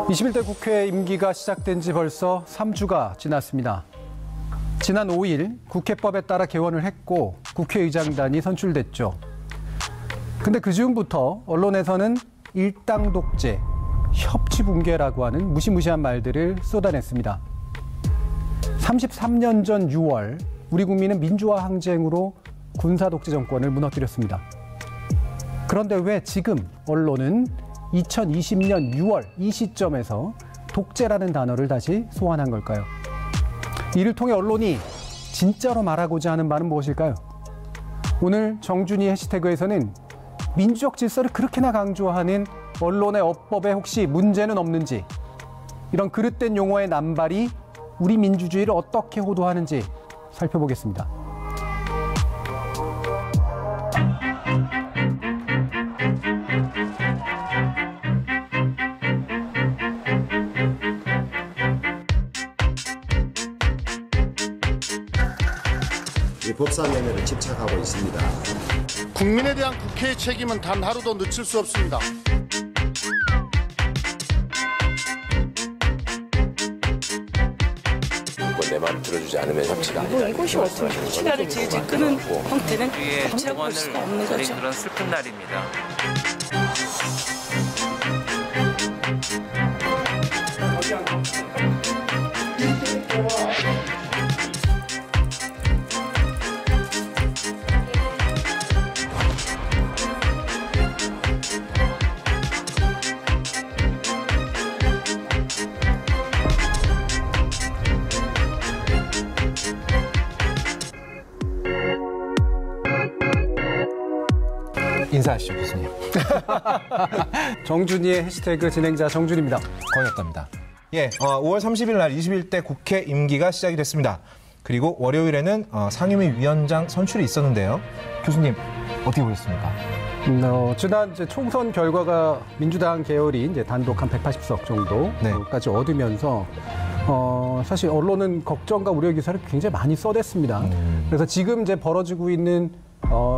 (21대) 국회 임기가 시작된 지 벌써 3주가 지났습니다. 지난 5일 국회법에 따라 개원을 했고 국회의장단이 선출됐죠. 근데 그 즈음부터 언론에서는 일당 독재, 협치 붕괴라고 하는 무시무시한 말들을 쏟아냈습니다. 33년 전 6월 우리 국민은 민주화 항쟁으로 군사 독재 정권을 무너뜨렸습니다. 그런데 왜 지금 언론은 2020년 6월 이 시점에서 독재라는 단어를 다시 소환한 걸까요? 이를 통해 언론이 진짜로 말하고자 하는 말은 무엇일까요? 오늘 정준희 해시태그에서는 민주적 질서를 그렇게나 강조하는 언론의 어법에 혹시 문제는 없는지, 이런 그릇된 용어의 남발이 우리 민주주의를 어떻게 호도하는지 살펴보겠습니다. 법사면회를 집착하고 있습니다. 국민에 대한 국회의 책임은 단 하루도 늦출 수 없습니다. 내 말 들어주지 않으면 협치가 아니다. 이것이 어떻게 협치가를 질질 끄는 형태는 협치라고 볼 수가 없는 거죠. 그런 슬픈 날입니다. 인사하시죠, 교수님. 정준희의 해시태그 진행자 정준입니다. 권혁답니다. 예, 5월 30일 날 21대 국회 임기가 시작이 됐습니다. 그리고 월요일에는 상임위 위원장 선출이 있었는데요. 교수님, 어떻게 보셨습니까? 지난 이제 총선 결과가 민주당 계열이 이제 단독 한 180석 정도까지 얻으면서 사실 언론은 걱정과 우려 기사를 굉장히 많이 써댔습니다. 그래서 지금 이제 벌어지고 있는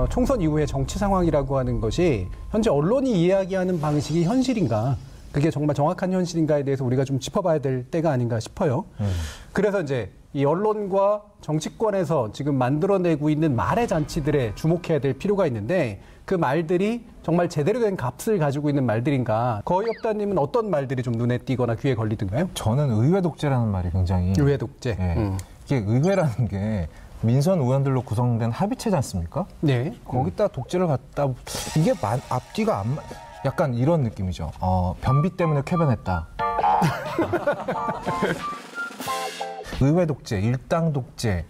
총선 이후의 정치 상황이라고 하는 것이 현재 언론이 이야기하는 방식이 현실인가, 그게 정말 정확한 현실인가에 대해서 우리가 좀 짚어봐야 될 때가 아닌가 싶어요. 그래서 이제 이 언론과 정치권에서 지금 만들어내고 있는 말의 잔치들에 주목해야 될 필요가 있는데, 그 말들이 정말 제대로 된 값을 가지고 있는 말들인가. 거의없다님은 어떤 말들이 좀 눈에 띄거나 귀에 걸리던가요? 저는 의회 독재라는 말이 굉장히 의회 독재. 예. 이게 의회라는 게 민선 의원들로 구성된 합의체지 않습니까? 네. 거기다 독재를 갖다, 이게 앞뒤가 안 약간 이런 느낌이죠. 변비 때문에 쾌변했다. 의회 독재, 일당 독재.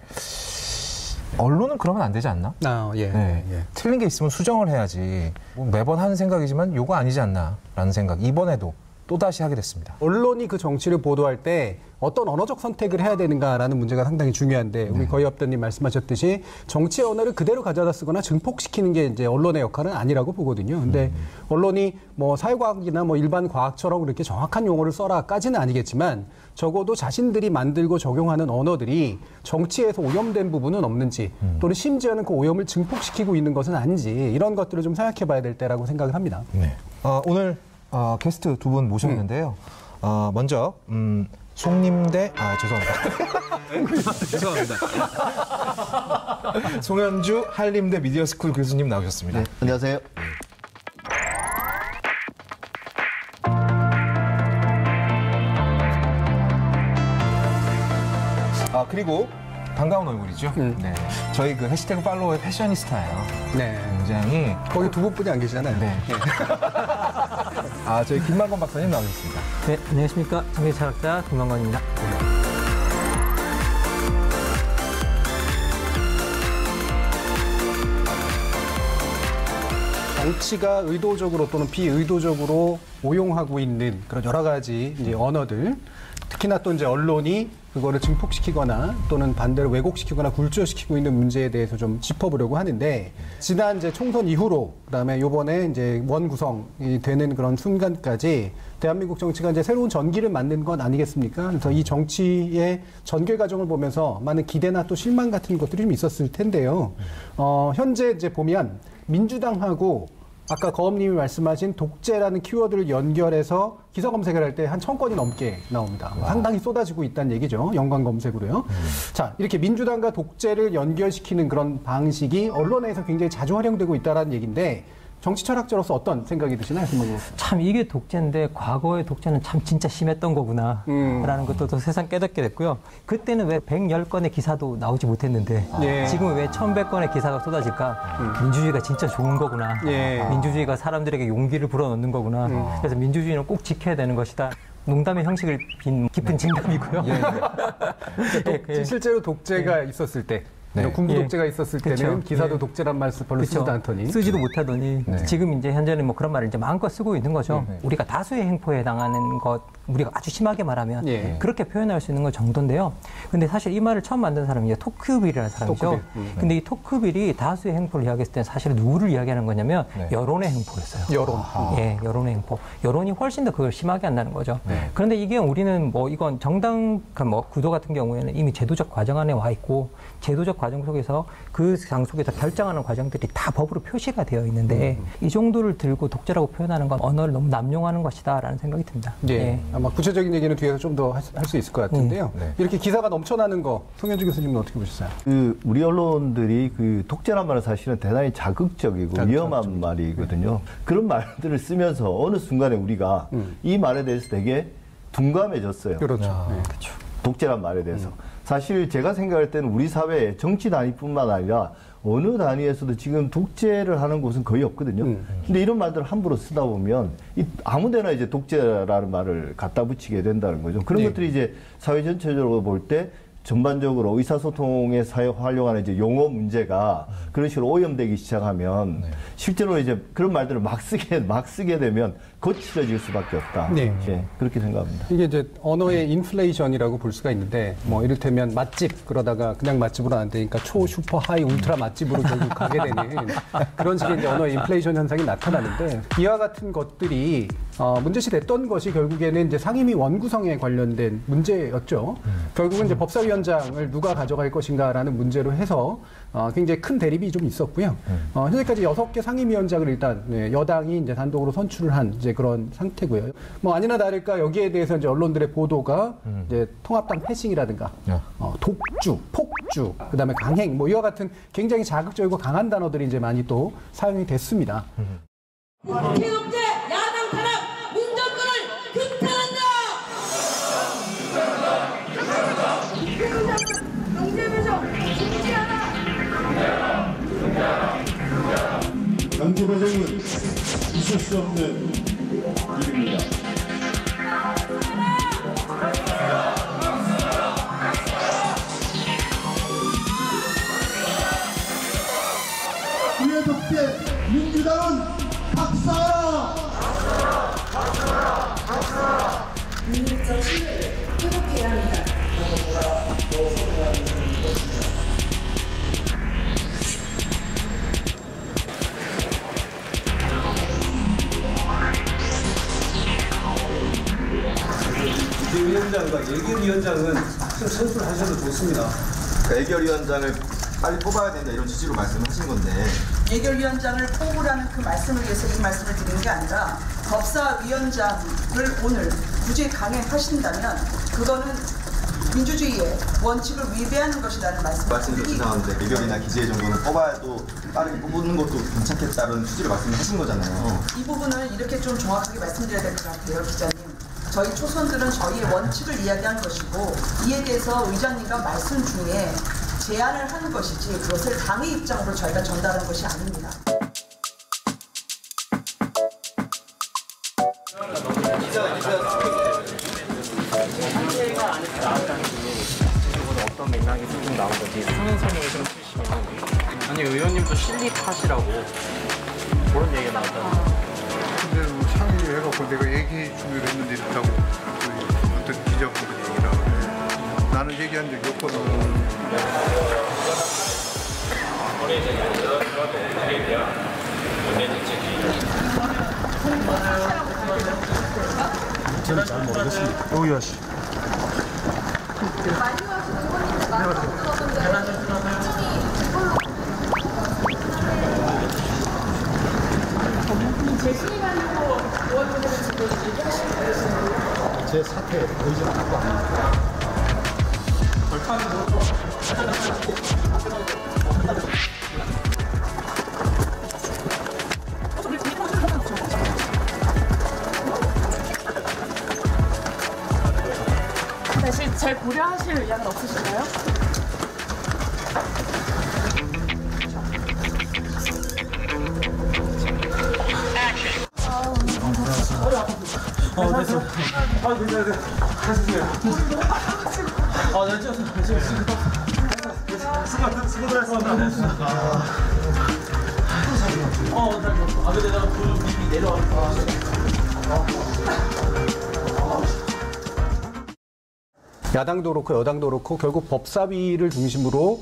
언론은 그러면 안 되지 않나? 예. 네. 예. 틀린 게 있으면 수정을 해야지. 매번 하는 생각이지만 요거 아니지 않나라는 생각. 이번에도 또다시 하게 됐습니다. 언론이 그 정치를 보도할 때 어떤 언어적 선택을 해야 되는가라는 문제가 상당히 중요한데, 우리 거의없다님 말씀하셨듯이 정치의 언어를 그대로 가져다 쓰거나 증폭시키는 게 이제 언론의 역할은 아니라고 보거든요. 근데 언론이 뭐 사회과학이나 뭐 일반 과학처럼 그렇게 정확한 용어를 써라까지는 아니겠지만, 적어도 자신들이 만들고 적용하는 언어들이 정치에서 오염된 부분은 없는지, 또는 심지어는 그 오염을 증폭시키고 있는 것은 아닌지, 이런 것들을 좀 생각해 봐야 될 때라고 생각을 합니다. 네. 오늘 게스트 두 분 모셨는데요. 먼저 송림대, 죄송합니다. 죄송합니다. 송현주 한림대 미디어스쿨 교수님 나오셨습니다. 네, 안녕하세요. 그리고 반가운 얼굴이죠. 네. 저희 그 해시태그 팔로워의 패셔니스타예요. 네. 굉장히. 거기 두 분뿐이 안 계시잖아요. 네. 저희 김만건 박사님 나오셨습니다. 네, 안녕하십니까. 정치 철학자 김만건입니다. 정치가 의도적으로 또는 비의도적으로 오용하고 있는 그런 여러 가지 이제 언어들, 특히나 또 이제 언론이 그거를 증폭시키거나 또는 반대로 왜곡시키거나 굴절시키고 있는 문제에 대해서 좀 짚어보려고 하는데, 지난 이제 총선 이후로 그다음에 요번에 이제 원 구성이 되는 그런 순간까지 대한민국 정치가 이제 새로운 전기를 맞는 건 아니겠습니까? 그래서 이 정치의 전개 과정을 보면서 많은 기대나 또 실망 같은 것들이 좀 있었을 텐데요. 현재 이제 보면 민주당하고 아까 거업님이 말씀하신 독재라는 키워드를 연결해서 기사 검색을 할 때 한 1000건이 넘게 나옵니다. 상당히 쏟아지고 있다는 얘기죠. 연관 검색으로요. 자, 이렇게 민주당과 독재를 연결시키는 그런 방식이 언론에서 굉장히 자주 활용되고 있다는 얘기인데 정치 철학자로서 어떤 생각이 드시나요? 참 이게 독재인데 과거의 독재는 참 진짜 심했던 거구나 라는 것도 또 세상 깨닫게 됐고요. 그때는 왜 110건의 기사도 나오지 못했는데 지금은 왜 1100건의 기사가 쏟아질까? 민주주의가 진짜 좋은 거구나. 민주주의가 사람들에게 용기를 불어넣는 거구나. 그래서 민주주의는 꼭 지켜야 되는 것이다. 농담의 형식을 빈 깊은 진담이고요. 실제로 독재가 있었을 때 군부 독재가 있었을 때는 기사도 독재란 말 별로 쓰지도 않더니 쓰지도 못하더니 지금 이제 현재는 뭐 그런 말을 이제 마음껏 쓰고 있는 거죠. 우리가 다수의 행포에 해당하는 것, 우리가 아주 심하게 말하면 그렇게 표현할 수 있는 것 정도인데요. 근데 사실 이 말을 처음 만든 사람이 토크빌이라는 사람이죠. 근데 이 토크빌이 다수의 행포를 이야기했을 때는 사실 누구를 이야기하는 거냐면 여론의 행포였어요. 여론의 행포. 여론이 훨씬 더 그걸 심하게 한다는 거죠. 그런데 이게 우리는 뭐 이건 정당 뭐 구도 같은 경우에는 이미 제도적 과정 안에 와 있고 제도적 과정 속에서 그 장 속에서 결정하는 과정들이 다 법으로 표시가 되어 있는데 이 정도를 들고 독재라고 표현하는 건 언어를 너무 남용하는 것이다라는 생각이 듭니다. 아마 구체적인 얘기는 뒤에서 좀 더 할 수 있을 것 같은데요. 이렇게 기사가 넘쳐나는 거 송현주 교수님은 어떻게 보셨어요? 우리 언론들이 그 독재란 말은 사실은 대단히 자극적이고 위험한 말이거든요. 그런 말들을 쓰면서 어느 순간에 우리가 이 말에 대해서 되게 둔감해졌어요. 그렇죠. 독재란 말에 대해서. 사실 제가 생각할 때는 우리 사회에 정치 단위뿐만 아니라 어느 단위에서도 지금 독재를 하는 곳은 거의 없거든요. 근데 이런 말들을 함부로 쓰다 보면 아무데나 이제 독재라는 말을 갖다 붙이게 된다는 거죠. 그런 것들이 이제 사회 전체적으로 볼 때 전반적으로 의사소통에 활용하는 이제 용어 문제가 그런 식으로 오염되기 시작하면 실제로 이제 그런 말들을 막 쓰게 되면 거칠어질 수밖에 없다. 그렇게 생각합니다. 이게 이제 언어의 인플레이션이라고 볼 수가 있는데 뭐 이를테면 맛집 그러다가 그냥 맛집으로 안 되니까 초, 슈퍼, 하이, 울트라 맛집으로 결국 가게 되는 그런 식의 이제 언어의 인플레이션 현상이 나타나는데 이와 같은 것들이 문제시 됐던 것이 결국에는 이제 상임위 원구성에 관련된 문제였죠. 결국은 이제 법사위원장을 누가 가져갈 것인가라는 문제로 해서 굉장히 큰 대립이 좀 있었고요. 현재까지 6개 상임위원장을 일단 여당이 이제 단독으로 선출을 한 이제 그런 상태고요. 뭐 아니나 다를까 여기에 대해서 이제 언론들의 보도가 이제 통합당 패싱이라든가 독주, 폭주, 그다음에 강행 뭐 이와 같은 굉장히 자극적이고 강한 단어들이 이제 많이 또 사용이 됐습니다. 국회독재, 야당 탄압, 문정권을 규탄한다. 경제배정 중지하라. 경제배정은 있을 수 없는 일입니다. 국회독재 민주당은 박사라! 민주적 신뢰를 회복해야 합니다. 위원장과 예결위원장은 선수를 하셔도 좋습니다. 예결위원장을 빨리 뽑아야 된다 이런 취지로 말씀하신 건데 예결위원장을 뽑으라는 그 말씀을 위해서 이 말씀을 드리는 게 아니라 법사위원장을 오늘 굳이 강행하신다면 그거는 민주주의의 원칙을 위배하는 것이라는 말씀도 이상한데 예결이나 기재 정도는 뽑아도 빠르게 뽑는 것도 괜찮겠다는 취지로 말씀하신 거잖아요. 이 부분은 이렇게 좀 정확하게 말씀드려야 될 것 같아요, 기자님. 저희 초선들은 저희의 원칙을 이야기한 것이고 이에 대해서 의장님과 말씀 중에 제안을 하는 것이지 그것을 당의 입장으로 저희가 전달하는 것이 아닙니다. 상대가 안에 나왔다는 게 어떤 맥락이 좀 나온 건지 상은 설명을 좀 주시면. 아니 의원님도 실리하시라고 그런 얘기가 나왔다는. 근데 상의를 해갖고 내가 얘기해 주기로 했는데 이렇다고 어떤 기자분들이 얘기를 하고 나는 얘기한 적이 없거든. 저는 잘 모르겠습니다. 오야 씨. 재신임하고 의원분들은 지금 얘기하시는 거예요? 제 사퇴 의지를 갖고 합니다. 사실 잘 고려하실 의향은 없으신가요? 됐어. 괜찮아요. 하시세요. 수고들 했습니다. 근데 내가 미리 내려왔어. 야당도 그렇고 여당도 그렇고 결국 법사위를 중심으로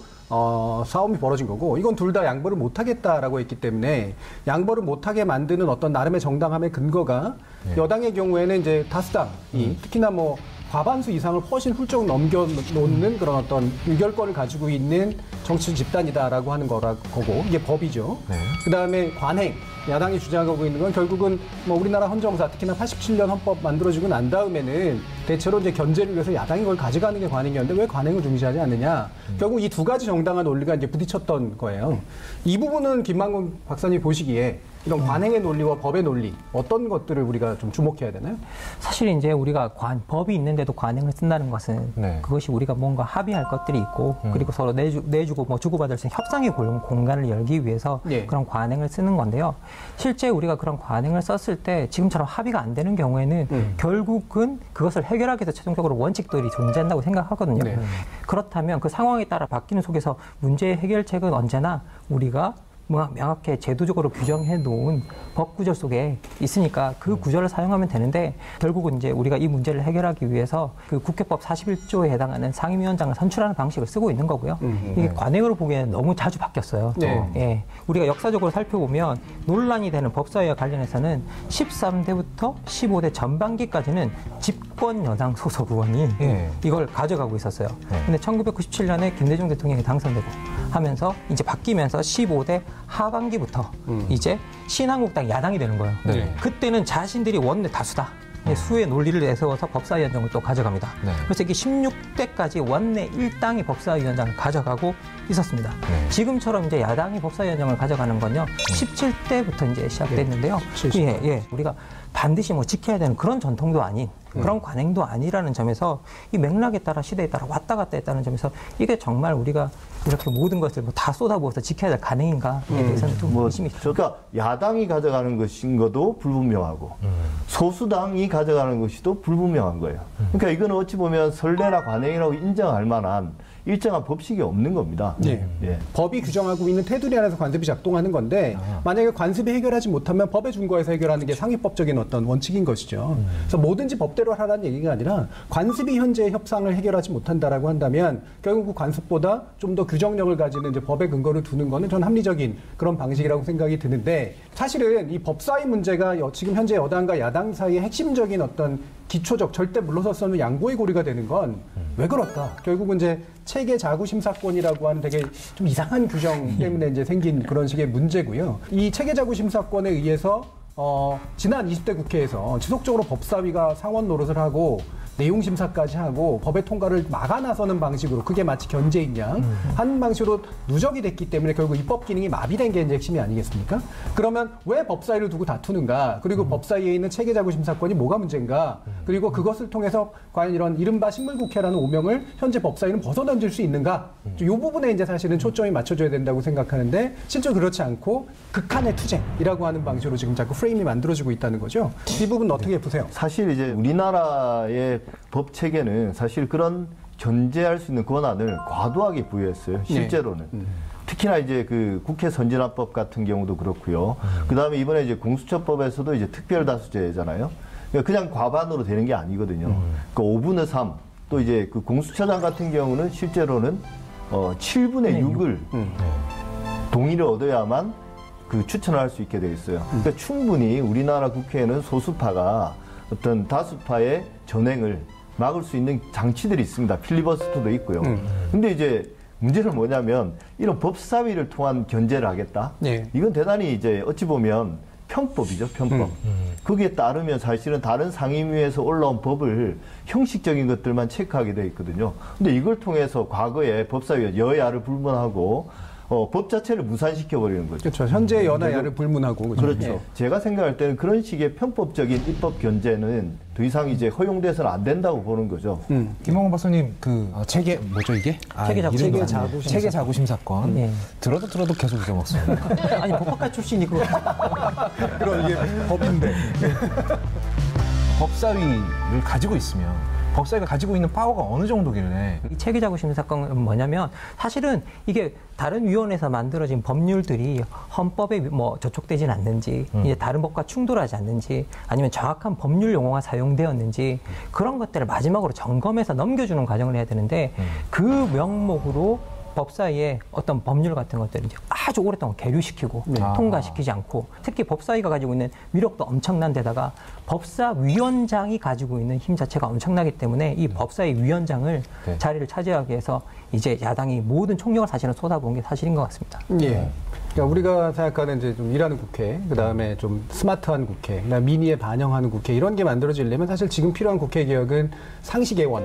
싸움이 벌어진 거고 이건 둘 다 양보를 못하겠다라고 했기 때문에 양보를 못하게 만드는 어떤 나름의 정당함의 근거가 여당의 경우에는 이제 다수당이 특히나 뭐 과반수 이상을 훨씬 훌쩍 넘겨놓는 그런 어떤 의결권을 가지고 있는 정치 집단이다라고 하는 거고 이게 법이죠. 그다음에 관행. 야당이 주장하고 있는 건 결국은 뭐 우리나라 헌정사 특히나 87년 헌법 만들어지고 난 다음에는 대체로 이제 견제를 위해서 야당이 그걸 가져가는 게 관행이었는데 왜 관행을 중시하지 않느냐. 결국 이 두 가지 정당한 논리가 이제 부딪혔던 거예요. 이 부분은 김만곤 박사님 보시기에 이런 관행의 논리와 법의 논리 어떤 것들을 우리가 좀 주목해야 되나요? 사실 이제 우리가 법이 있는데도 관행을 쓴다는 것은 그것이 우리가 뭔가 합의할 것들이 있고 그리고 서로 내주고 뭐 주고받을 수 있는 협상의 공간을 열기 위해서 그런 관행을 쓰는 건데요. 실제 우리가 그런 관행을 썼을 때 지금처럼 합의가 안 되는 경우에는 결국은 그것을 해결하기 위해서 최종적으로 원칙들이 존재한다고 생각하거든요. 그렇다면 그 상황에 따라 바뀌는 속에서 문제의 해결책은 언제나 우리가 명확하게 제도적으로 규정해 놓은 법 구절 속에 있으니까 그 구절을 사용하면 되는데 결국은 이제 우리가 이 문제를 해결하기 위해서 그 국회법 41조에 해당하는 상임위원장을 선출하는 방식을 쓰고 있는 거고요. 이게 관행으로 보기에는 너무 자주 바뀌었어요. 예. 우리가 역사적으로 살펴보면 논란이 되는 법사위와 관련해서는 13대부터 15대 전반기까지는 집권 여당 소속 의원이 이걸 가져가고 있었어요. 근데 1997년에 김대중 대통령이 당선되고 하면서 이제 바뀌면서 15대 하반기부터 이제 신한국당 야당이 되는 거예요. 그때는 자신들이 원내 다수다. 수의 논리를 내세워서 법사위원장을 또 가져갑니다. 그래서 이게 16대까지 원내 1당이 법사위원장을 가져가고 있었습니다. 지금처럼 이제 야당이 법사위원장을 가져가는 건요, 17대부터 이제 시작됐는데요. 우리가 반드시 뭐 지켜야 되는 그런 전통도 아닌 그런 관행도 아니라는 점에서 이 맥락에 따라 시대에 따라 왔다 갔다 했다는 점에서 이게 정말 우리가 이렇게 모든 것을 뭐 다 쏟아부어서 지켜야 될 관행인가에 대해서는 좀 의심이 있죠. 그러니까 야당이 가져가는 것인 것도 불분명하고 소수당이 가져가는 것이 또 불분명한 거예요. 그러니까 이건 어찌 보면 선례나 관행이라고 인정할 만한 일정한 법칙이 없는 겁니다. 법이 규정하고 있는 테두리 안에서 관습이 작동하는 건데 만약에 관습이 해결하지 못하면 법에 준거해서 해결하는 게 상위법적인 어떤 원칙인 것이죠. 그래서 뭐든지 법대로 하라는 얘기가 아니라 관습이 현재의 협상을 해결하지 못한다라고 한다면 결국 그 관습보다 좀 더 규정력을 가지는 이제 법의 근거를 두는 거는 전 합리적인 그런 방식이라고 생각이 드는데 사실은 이 법사위 문제가 지금 현재 여당과 야당 사이의 핵심적인 어떤 기초적 절대 물러설 양보의 고리가 되는 건 왜 그럴까? 결국은 이제 체계 자구 심사권이라고 하는 되게 좀 이상한 규정 때문에 이제 생긴 그런 식의 문제고요. 이 체계 자구 심사권에 의해서 지난 20대 국회에서 지속적으로 법사위가 상원 노릇을 하고 내용 심사까지 하고 법의 통과를 막아 나서는 방식으로 그게 마치 견제인 양 한 방식으로 누적이 됐기 때문에 결국 입법 기능이 마비된 게 이제 핵심이 아니겠습니까? 그러면 왜 법사위를 두고 다투는가? 그리고 법사위에 있는 체계자구 심사권이 뭐가 문제인가? 그리고 그것을 통해서 과연 이런 이른바 식물국회라는 오명을 현재 법사위는 벗어던질 수 있는가? 이 부분에 이제 사실은 초점이 맞춰져야 된다고 생각하는데 실제로 그렇지 않고 극한의 투쟁이라고 하는 방식으로 지금 자꾸 프레임이 만들어지고 있다는 거죠. 이 부분 어떻게 보세요? 사실 이제 우리나라의 법 체계는 사실 그런 견제할 수 있는 권한을 과도하게 부여했어요. 실제로는. 특히나 이제 그 국회 선진화법 같은 경우도 그렇고요. 그 다음에 이번에 이제 공수처법에서도 이제 특별다수제잖아요. 그러니까 그냥 과반으로 되는 게 아니거든요. 그 5분의 3. 또 이제 그 공수처장 같은 경우는 실제로는 7분의 6을 동의를 얻어야만 그 추천을 할 수 있게 돼 있어요. 그러니까 충분히 우리나라 국회에는 소수파가 어떤 다수파의 전횡을 막을 수 있는 장치들이 있습니다. 필리버스터도 있고요. 근데 이제 문제는 뭐냐면 이런 법사위를 통한 견제를 하겠다. 이건 대단히 이제 어찌 보면 편법이죠, 편법. 거기에 따르면 사실은 다른 상임위에서 올라온 법을 형식적인 것들만 체크하게 돼 있거든요. 근데 이걸 통해서 과거에 법사위 여야를 불문하고 법 자체를 무산시켜버리는 거죠. 그렇죠. 현재 연하야를 불문하고. 그렇죠. 예. 제가 생각할 때는 그런 식의 편법적인 입법 견제는 더 이상 이제 허용돼서는 안 된다고 보는 거죠. 김홍원 박사님 그 체계 뭐죠 이게? 체계 자구심 사건. 예. 들어도 계속 잊어먹습니다. 아니 법학과 출신이고. 그럼 이게 법인데. 법사위를 가지고 있으면 법사위가 가지고 있는 파워가 어느 정도길래 이 체계자구심 사건은 뭐냐면 사실은 이게 다른 위원회에서 만들어진 법률들이 헌법에 뭐 저촉되진 않는지 이제 다른 법과 충돌하지 않는지 아니면 정확한 법률 용어가 사용되었는지 그런 것들을 마지막으로 점검해서 넘겨주는 과정을 해야 되는데 그 명목으로 법사위에 어떤 법률 같은 것들을 이제 아주 오랫동안 계류시키고 통과시키지 않고 특히 법사위가 가지고 있는 위력도 엄청난 데다가 법사위원장이 가지고 있는 힘 자체가 엄청나기 때문에 이 법사위 위원장을 자리를 차지하기 위해서 이제 야당이 모든 총력을 사실은 쏟아부은 게 사실인 것 같습니다. 예. 그러니까 우리가 생각하는 이제 좀 일하는 국회, 그 다음에 좀 스마트한 국회, 그다음 민의에 반영하는 국회 이런 게 만들어지려면 사실 지금 필요한 국회 개혁은 상시 개원.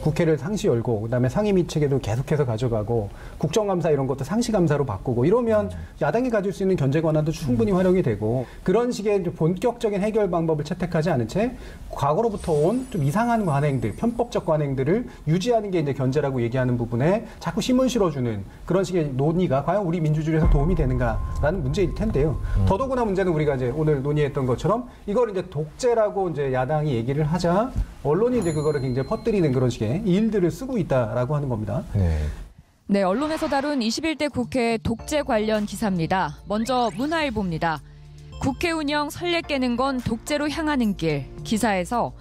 국회를 상시 열고 그다음에 상임위 체계도 계속해서 가져가고 국정감사 이런 것도 상시감사로 바꾸고 이러면 야당이 가질 수 있는 견제 권한도 충분히 활용이 되고 그런 식의 본격적인 해결 방법을 채택하지 않은 채 과거로부터 온 좀 이상한 관행들, 편법적 관행들을 유지하는 게 이제 견제라고 얘기하는 부분에 자꾸 힘을 실어주는 그런 식의 논의가 과연 우리 민주주의에서 도움이 되는가라는 문제일 텐데요. 더더구나 문제는 우리가 이제 오늘 논의했던 것처럼 이걸 이제 독재라고 이제 야당이 얘기를 하자 언론이 이제 그거를 굉장히 퍼뜨리는 그런 식의 일들을 쓰고 있다라고 하는 겁니다. 네, 언론에서 다룬 21대 국회 독재 관련 기사입니다. 먼저 문화일보입니다. 국회 운영 선례 깨는 건 독재로 향하는 길. 기사에서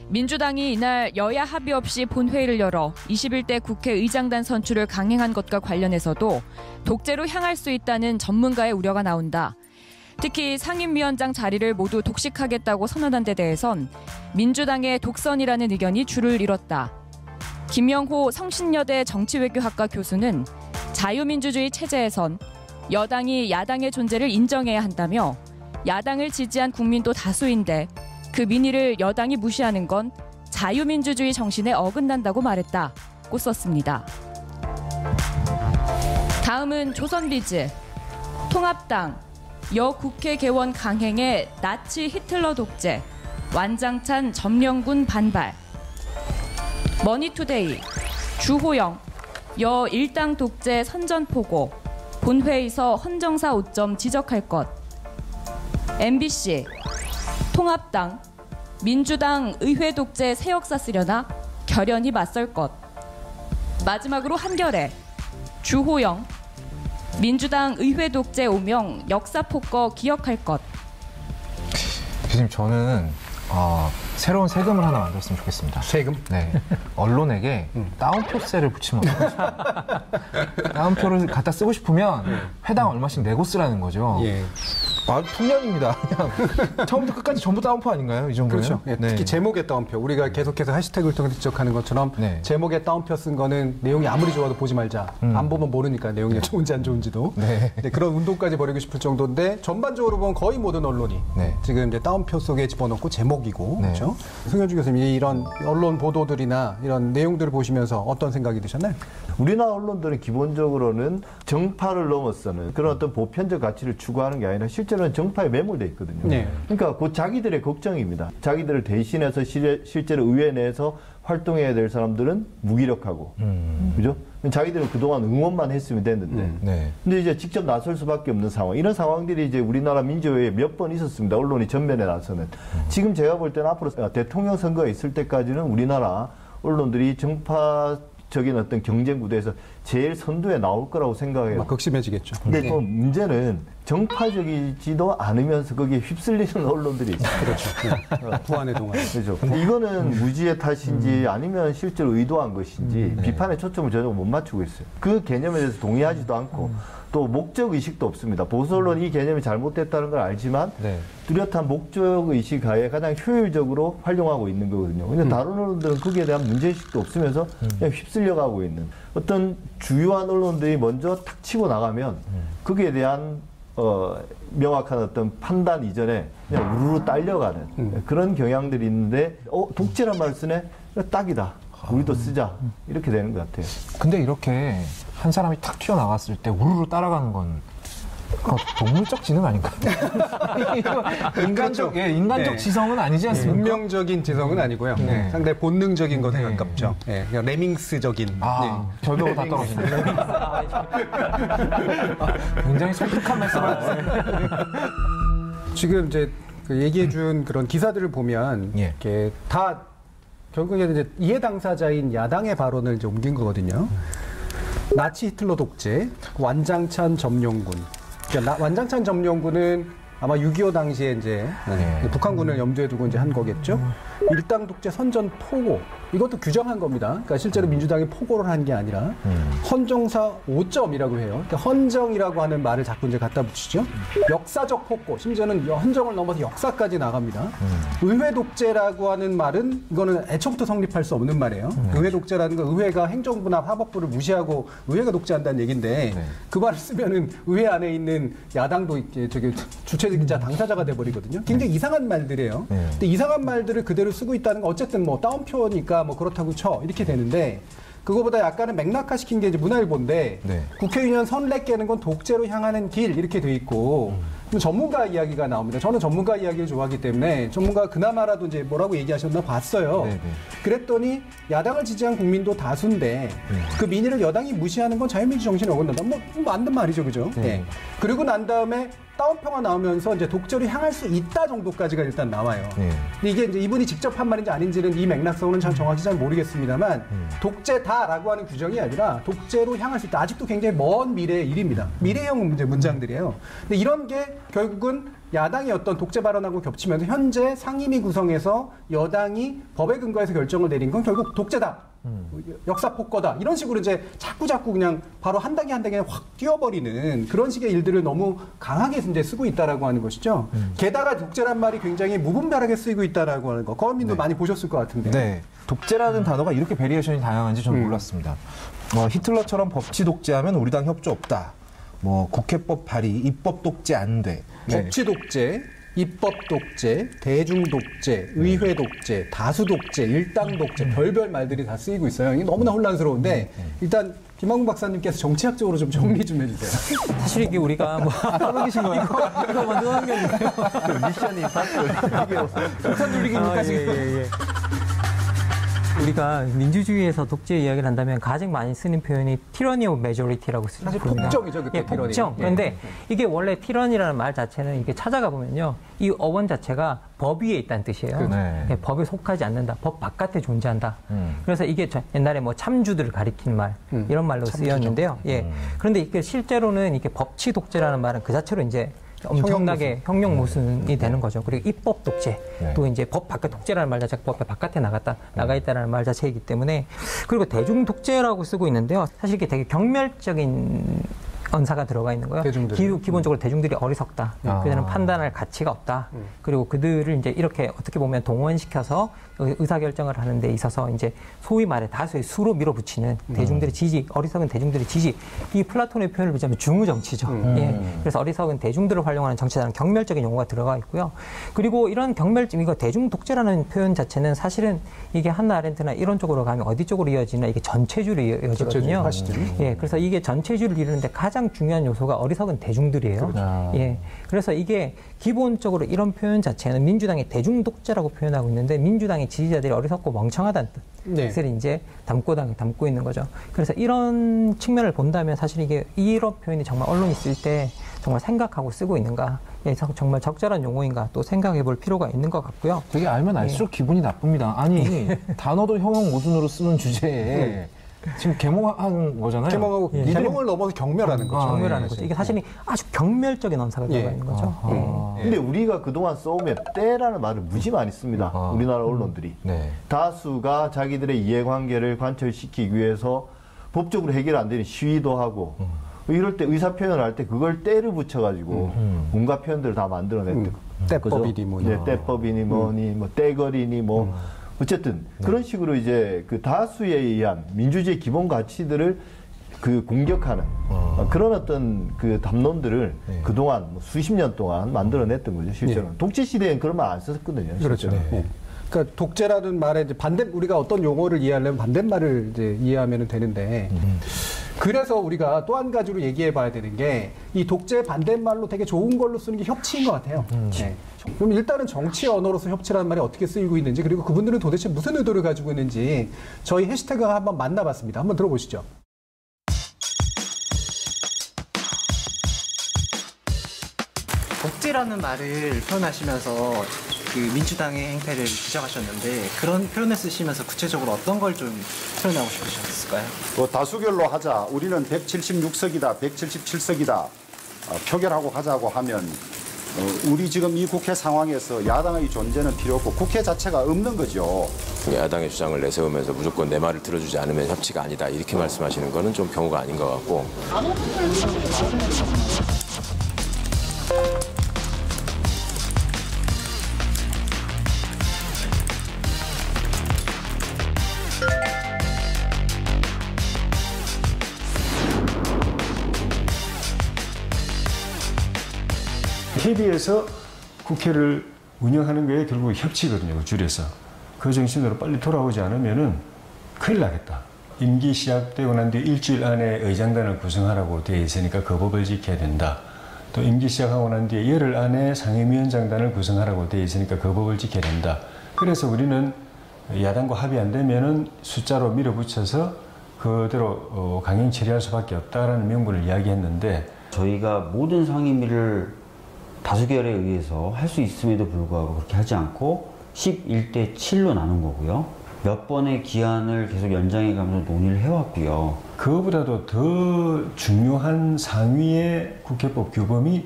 민주당이 이날 여야 합의 없이 본회의를 열어 21대 국회의장단 선출을 강행한 것과 관련해서도 독재로 향할 수 있다는 전문가의 우려가 나온다. 특히 상임위원장 자리를 모두 독식하겠다고 선언한 데 대해선 민주당의 독선이라는 의견이 줄을 이뤘다. 김영호 성신여대 정치외교학과 교수는 자유민주주의 체제에선 여당이 야당의 존재를 인정해야 한다며 야당을 지지한 국민도 다수인데 그 민의를 여당이 무시하는 건 자유민주주의 정신에 어긋난다고 말했다고 썼습니다. 다음은 조선비즈. 통합당 여국회 개원 강행에 나치 히틀러 독재, 완장찬 점령군 반발. 머니투데이, 주호영, 여 일당 독재 선전포고, 본회의서 헌정사 5점 지적할 것. MBC, 통합당, 민주당 의회 독재 새 역사 쓰려나 결연히 맞설 것. 마지막으로 한겨레, 주호영, 민주당 의회 독재 오명 역사 폭거 기억할 것. 교수님 저는 새로운 세금을 하나 만들었으면 좋겠습니다. 세금? 네. 언론에게 다운표세를 붙이면 다운표를 갖다 쓰고 싶으면 회당 얼마씩 내고 쓰라는 거죠. 예. 풍년입니다. 그냥 처음부터 끝까지 전부 다운표 아닌가요? 이 정도면? 그렇죠. 네. 특히 제목의 다운표. 우리가 계속해서 해시태그를 통해 지적하는 것처럼 제목의 다운표 쓴 거는 내용이 아무리 좋아도 보지 말자. 안 보면 모르니까 내용이 좋은지 안 좋은지도. 그런 운동까지 벌이고 싶을 정도인데 전반적으로 보면 거의 모든 언론이 지금 이제 다운표 속에 집어넣고 제목이고 그렇죠. 승현주 교수님 이런 언론 보도들이나 이런 내용들을 보시면서 어떤 생각이 드셨나요? 우리나라 언론들은 기본적으로는 정파를 넘어서는 그런 어떤 보편적 가치를 추구하는 게 아니라 실제로는 정파에 매몰돼 있거든요. 그러니까 곧 자기들의 걱정입니다. 자기들을 대신해서 실제로 의회 내에서 활동해야 될 사람들은 무기력하고, 그죠? 자기들은 그동안 응원만 했으면 됐는데, 근데 이제 직접 나설 수밖에 없는 상황. 이런 상황들이 이제 우리나라 민주화에 몇 번 있었습니다. 언론이 전면에 나서는. 지금 제가 볼 때는 앞으로 대통령 선거가 있을 때까지는 우리나라 언론들이 정파적인 어떤 경쟁 구도에서 제일 선두에 나올 거라고 생각해요. 극심해지겠죠. 근데 또 문제는 정파적이지도 않으면서 거기에 휩쓸리는 언론들이 있어요. 그렇죠. 부안의 동안. 그렇죠. 근데 이거는 무지의 탓인지 아니면 실제로 의도한 것인지 비판의 초점을 전혀 못 맞추고 있어요. 그 개념에 대해서 동의하지도 않고 또 목적 의식도 없습니다. 보수 언론 이 개념이 잘못됐다는 걸 알지만 뚜렷한 목적 의식 하에 가장 효율적으로 활용하고 있는 거거든요. 근데 다른 언론들은 거기에 대한 문제 의식도 없으면서 그냥 휩쓸려가고 있는 어떤 주요한 언론들이 먼저 탁 치고 나가면 거기에 대한 명확한 어떤 판단 이전에 그냥 우르르 딸려가는 그런 경향들이 있는데 독재란 말 쓰네? 딱이다. 우리도 쓰자. 이렇게 되는 것 같아요. 근데 이렇게 한 사람이 탁 튀어나왔을 때 우르르 따라가는 건 동물적 지능 아닌가요? 인간적 지성은 아니지 않습니까? 운명적인 지성은 아니고요. 네. 상당히 본능적인 것에 가깝죠. 네. 그냥 레밍스적인. 결과가 다 떨어지네요. 굉장히 솔직한 말씀을 지금 이제 그 얘기해준 그런 기사들을 보면 이렇게 다 결국에는 이제 이해 당사자인 야당의 발언을 이제 옮긴 거거든요. 나치 히틀러 독재, 완장찬 점령군. 그러니까 완장찬 점령군은 아마 6.25 당시에 이제 북한군을 염두에 두고 이제 한 거겠죠. 일당 독재 선전 포고. 이것도 규정한 겁니다. 그러니까 실제로 민주당이 포고를 한 게 아니라 헌정사 5점이라고 해요. 그러니까 헌정이라고 하는 말을 자꾸 이제 갖다 붙이죠. 역사적 폭고, 심지어는 헌정을 넘어서 역사까지 나갑니다. 의회 독재라고 하는 말은 이거는 애초부터 성립할 수 없는 말이에요. 의회 독재라는 건 의회가 행정부나 사법부를 무시하고 의회가 독재한다는 얘기인데 그 말을 쓰면은 의회 안에 있는 야당도 저기 주체적이자 당사자가 돼버리거든요. 굉장히 이상한 말들이에요. 근데 이상한 말들을 그대로 쓰고 있다는 건 어쨌든 뭐 따옴표니까 뭐 그렇다고 쳐 이렇게 되는데 그거보다 약간은 맥락화시킨 게 이제 문화일보인데 국회의원 선례 깨는 건 독재로 향하는 길 이렇게 돼 있고 전문가 이야기가 나옵니다. 저는 전문가 이야기를 좋아하기 때문에 전문가가 그나마라도 이제 뭐라고 얘기하셨나 봤어요. 그랬더니 야당을 지지한 국민도 다수인데 그 민의를 여당이 무시하는 건 자유민주 정신에 어긋난다. 뭐 맞는 말이죠, 그죠? 그리고 난 다음에 따옴표가 나오면서 이제 독재로 향할 수 있다 정도까지가 일단 나와요. 근데 이게 이제 이분이 직접 한 말인지 아닌지는 이 맥락성은 참 정확히 잘 모르겠습니다만 독재다라고 하는 규정이 아니라 독재로 향할 수 있다. 아직도 굉장히 먼 미래의 일입니다. 미래형 문장들이에요. 근데 이런 게 결국은 야당이 어떤 독재 발언하고 겹치면서 현재 상임위 구성에서 여당이 법에 근거해서 결정을 내린 건 결국 독재다. 역사 폭거다. 이런 식으로 이제 자꾸 그냥 바로 한 단계 한 단계 확 뛰어버리는 그런 식의 일들을 너무 강하게 이제 쓰고 있다라고 하는 것이죠. 게다가 독재란 말이 굉장히 무분별하게 쓰이고 있다라고 하는 거. 거민도 많이 보셨을 것 같은데. 네. 독재라는 단어가 이렇게 베리에이션이 다양한지 저는 몰랐습니다. 히틀러처럼 법치 독재하면 우리 당 협조 없다. 뭐 국회법 발의, 입법 독재 안 돼. 법치 독재, 입법 독재, 대중 독재, 의회 독재, 다수 독재, 일당 독재, 별별 말들이 다 쓰이고 있어요. 이게 너무나 혼란스러운데 일단 김학문 박사님께서 정치학적으로 좀 정리 좀 해주세요. 사실 이게 우리가 뭐 하고 계신 거예요? 이거 만든 환경이에요. 미션이 사실 폭탄 돌리기니까 지금. 우리가 민주주의에서 독재 이야기를 한다면 가장 많이 쓰는 표현이 tyranny of majority라고 쓰죠. 사실 폭정이죠, 그때 티러니. 폭정. 그런데 이게 원래 tyranny라는 말 자체는 이게 찾아가 보면요, 이 어원 자체가 법 위에 있다는 뜻이에요. 법에 속하지 않는다. 법 바깥에 존재한다. 그래서 이게 옛날에 뭐 참주들을 가리키는 말 이런 말로 쓰였는데요. 그런데 이게 실제로는 이게 법치 독재라는 말은 그 자체로 이제 엄청나게 형용 모순이 되는 거죠. 그리고 입법 독재, 또 이제 법 바깥 독재라는 말 자체가 법 바깥에 나가 있다는 말 자체이기 때문에, 그리고 대중 독재라고 쓰고 있는데요. 사실 이게 되게 경멸적인 언사가 들어가 있는 거예요. 기본적으로 대중들이 어리석다. 그들은 판단할 가치가 없다. 그리고 그들을 이제 이렇게 어떻게 보면 동원시켜서 의사결정을 하는 데 있어서 이제 소위 말해 다수의 수로 밀어붙이는 대중들의 지지, 어리석은 대중들의 지지. 이 플라톤의 표현을 보자면 중의정치죠. 그래서 어리석은 대중들을 활용하는 정치라는 경멸적인 용어가 들어가 있고요. 그리고 이런 이거 대중 독재라는 표현 자체는 사실은 이게 한나 아렌트나 이런 쪽으로 가면 어디 쪽으로 이어지나 이게 전체주로 이어지거든요. 그래서 이게 전체주를 이루는데 가장 중요한 요소가 어리석은 대중들이에요. 그래서 이게 기본적으로 이런 표현 자체는 민주당의 대중 독재라고 표현하고 있는데 민주당의 지지자들이 어리석고 멍청하다는 뜻을 이제 담고 있는 거죠. 그래서 이런 측면을 본다면 사실 이게 이런 표현이 정말 언론이 쓸 때 정말 생각하고 쓰고 있는가, 정말 적절한 용어인가 또 생각해 볼 필요가 있는 것 같고요. 되게 알면 알수록 기분이 나쁩니다. 아니 단어도 형용 모순으로 쓰는 주제에 지금 개몽한 거잖아요. 개몽하고 개몽을 넘어서 경멸하는 거죠. 경멸하는 거죠. 이게 사실은 아주 경멸적인 언사가 들어가 있는 거죠. 근데 우리가 그동안 써오면 때라는 말을 무지 많이 씁니다. 우리나라 언론들이. 다수가 자기들의 이해관계를 관철시키기 위해서 법적으로 해결 안 되는 시위도 하고 이럴 때 의사표현을 할 때 그걸 때를 붙여가지고 온갖 표현들을 다 만들어냈대요. 때법이니 뭐니. 때법이니 뭐니, 뭐 때거리니 뭐. 어쨌든 그런 식으로 이제 그 다수에 의한 민주주의 기본 가치들을 그 공격하는 그런 어떤 그 담론들을 그동안 뭐 수십 년 동안 만들어냈던 거죠, 실제로. 독재 시대엔 그런 말 안 썼거든요. 그렇죠. 그러니까 독재라는 말에 이제 우리가 어떤 용어를 이해하려면 반대말을 이제 이해하면 되는데, 그래서 우리가 또 한 가지로 얘기해 봐야 되는 게, 이 독재 반대말로 되게 좋은 걸로 쓰는 게 협치인 것 같아요. 그럼 일단은 정치 언어로서 협치라는 말이 어떻게 쓰이고 있는지, 그리고 그분들은 도대체 무슨 의도를 가지고 있는지 저희 해시태그가 한번 만나봤습니다. 한번 들어보시죠. 독재라는 말을 표현하시면서 그 민주당의 행태를 지적하셨는데, 그런 표현을 쓰시면서 구체적으로 어떤 걸 좀 표현하고 싶으셨을까요? 다수결로 하자. 우리는 176석이다, 177석이다. 표결하고 가자고 하면 우리 지금 이 국회 상황에서 야당의 존재는 필요 없고 국회 자체가 없는 거죠. 야당의 주장을 내세우면서 무조건 내 말을 들어주지 않으면 협치가 아니다, 이렇게 말씀하시는 거는 좀 경우가 아닌 것 같고. 협의해서 국회를 운영하는 게 결국 협치거든요, 줄여서. 그 정신으로 빨리 돌아오지 않으면은 큰일 나겠다. 임기 시작되고 난 뒤 일주일 안에 의장단을 구성하라고 되어 있으니까 그 법을 지켜야 된다. 또 임기 시작하고 난 뒤에 열흘 안에 상임위원장단을 구성하라고 되어 있으니까 그 법을 지켜야 된다. 그래서 우리는 야당과 합의 안 되면은 숫자로 밀어붙여서 그대로 강행 처리할 수밖에 없다라는 명분을 이야기했는데, 저희가 모든 상임위를 다수결에 의해서 할 수 있음에도 불구하고 그렇게 하지 않고 11대 7로 나눈 거고요. 몇 번의 기한을 계속 연장해 가면서 논의를 해왔고요. 그거보다도 더 중요한 상위의 국회법 규범이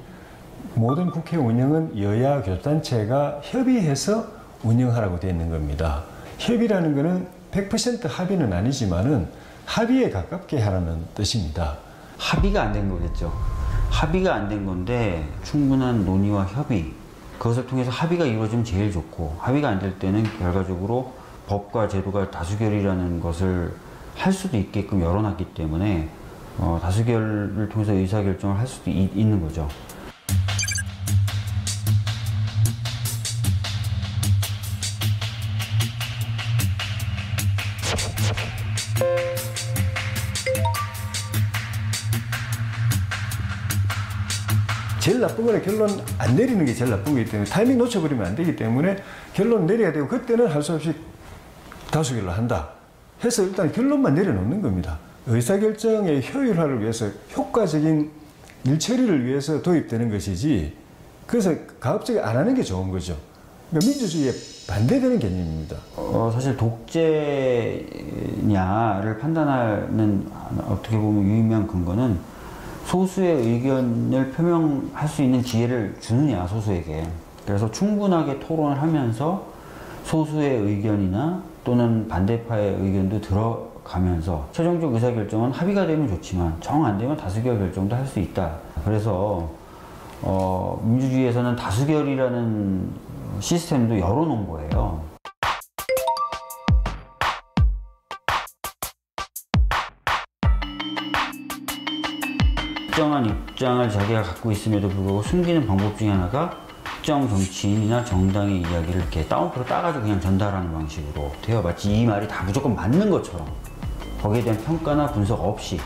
모든 국회 운영은 여야 교단체가 협의해서 운영하라고 되어 있는 겁니다. 협의라는 것은 100% 합의는 아니지만은 합의에 가깝게 하라는 뜻입니다. 합의가 안 된 거겠죠. 합의가 안 된 건데 충분한 논의와 협의, 그것을 통해서 합의가 이루어지면 제일 좋고, 합의가 안 될 때는 결과적으로 법과 제도가 다수결이라는 것을 할 수도 있게끔 열어놨기 때문에 다수결을 통해서 의사결정을 할 수도 있는 거죠. 제일 나쁜 거는 결론 안 내리는 게 제일 나쁜 거기 때문에, 타이밍 놓쳐버리면 안 되기 때문에 결론 내려야 되고, 그때는 할 수 없이 다수결로 한다 해서 일단 결론만 내려놓는 겁니다. 의사결정의 효율화를 위해서, 효과적인 일처리를 위해서 도입되는 것이지, 그래서 가급적이 안 하는 게 좋은 거죠. 그러니까 민주주의에 반대되는 개념입니다. 사실 독재냐를 판단하는 어떻게 보면 유의미한 근거는 소수의 의견을 표명할 수 있는 기회를 주느냐, 소수에게. 그래서 충분하게 토론을 하면서 소수의 의견이나 또는 반대파의 의견도 들어가면서 최종적 의사결정은 합의가 되면 좋지만 정 안 되면 다수결 결정도 할 수 있다. 그래서 민주주의에서는 다수결이라는 시스템도 열어놓은 거예요. 특정한 입장을 자기가 갖고 있음에도 불구하고 숨기는 방법 중에 하나가 특정 정치인이나 정당의 이야기를 이렇게 다운표로 따가지고 그냥 전달하는 방식으로 돼요. 마치 이 말이 다 무조건 맞는 것처럼, 거기에 대한 평가나 분석 없이.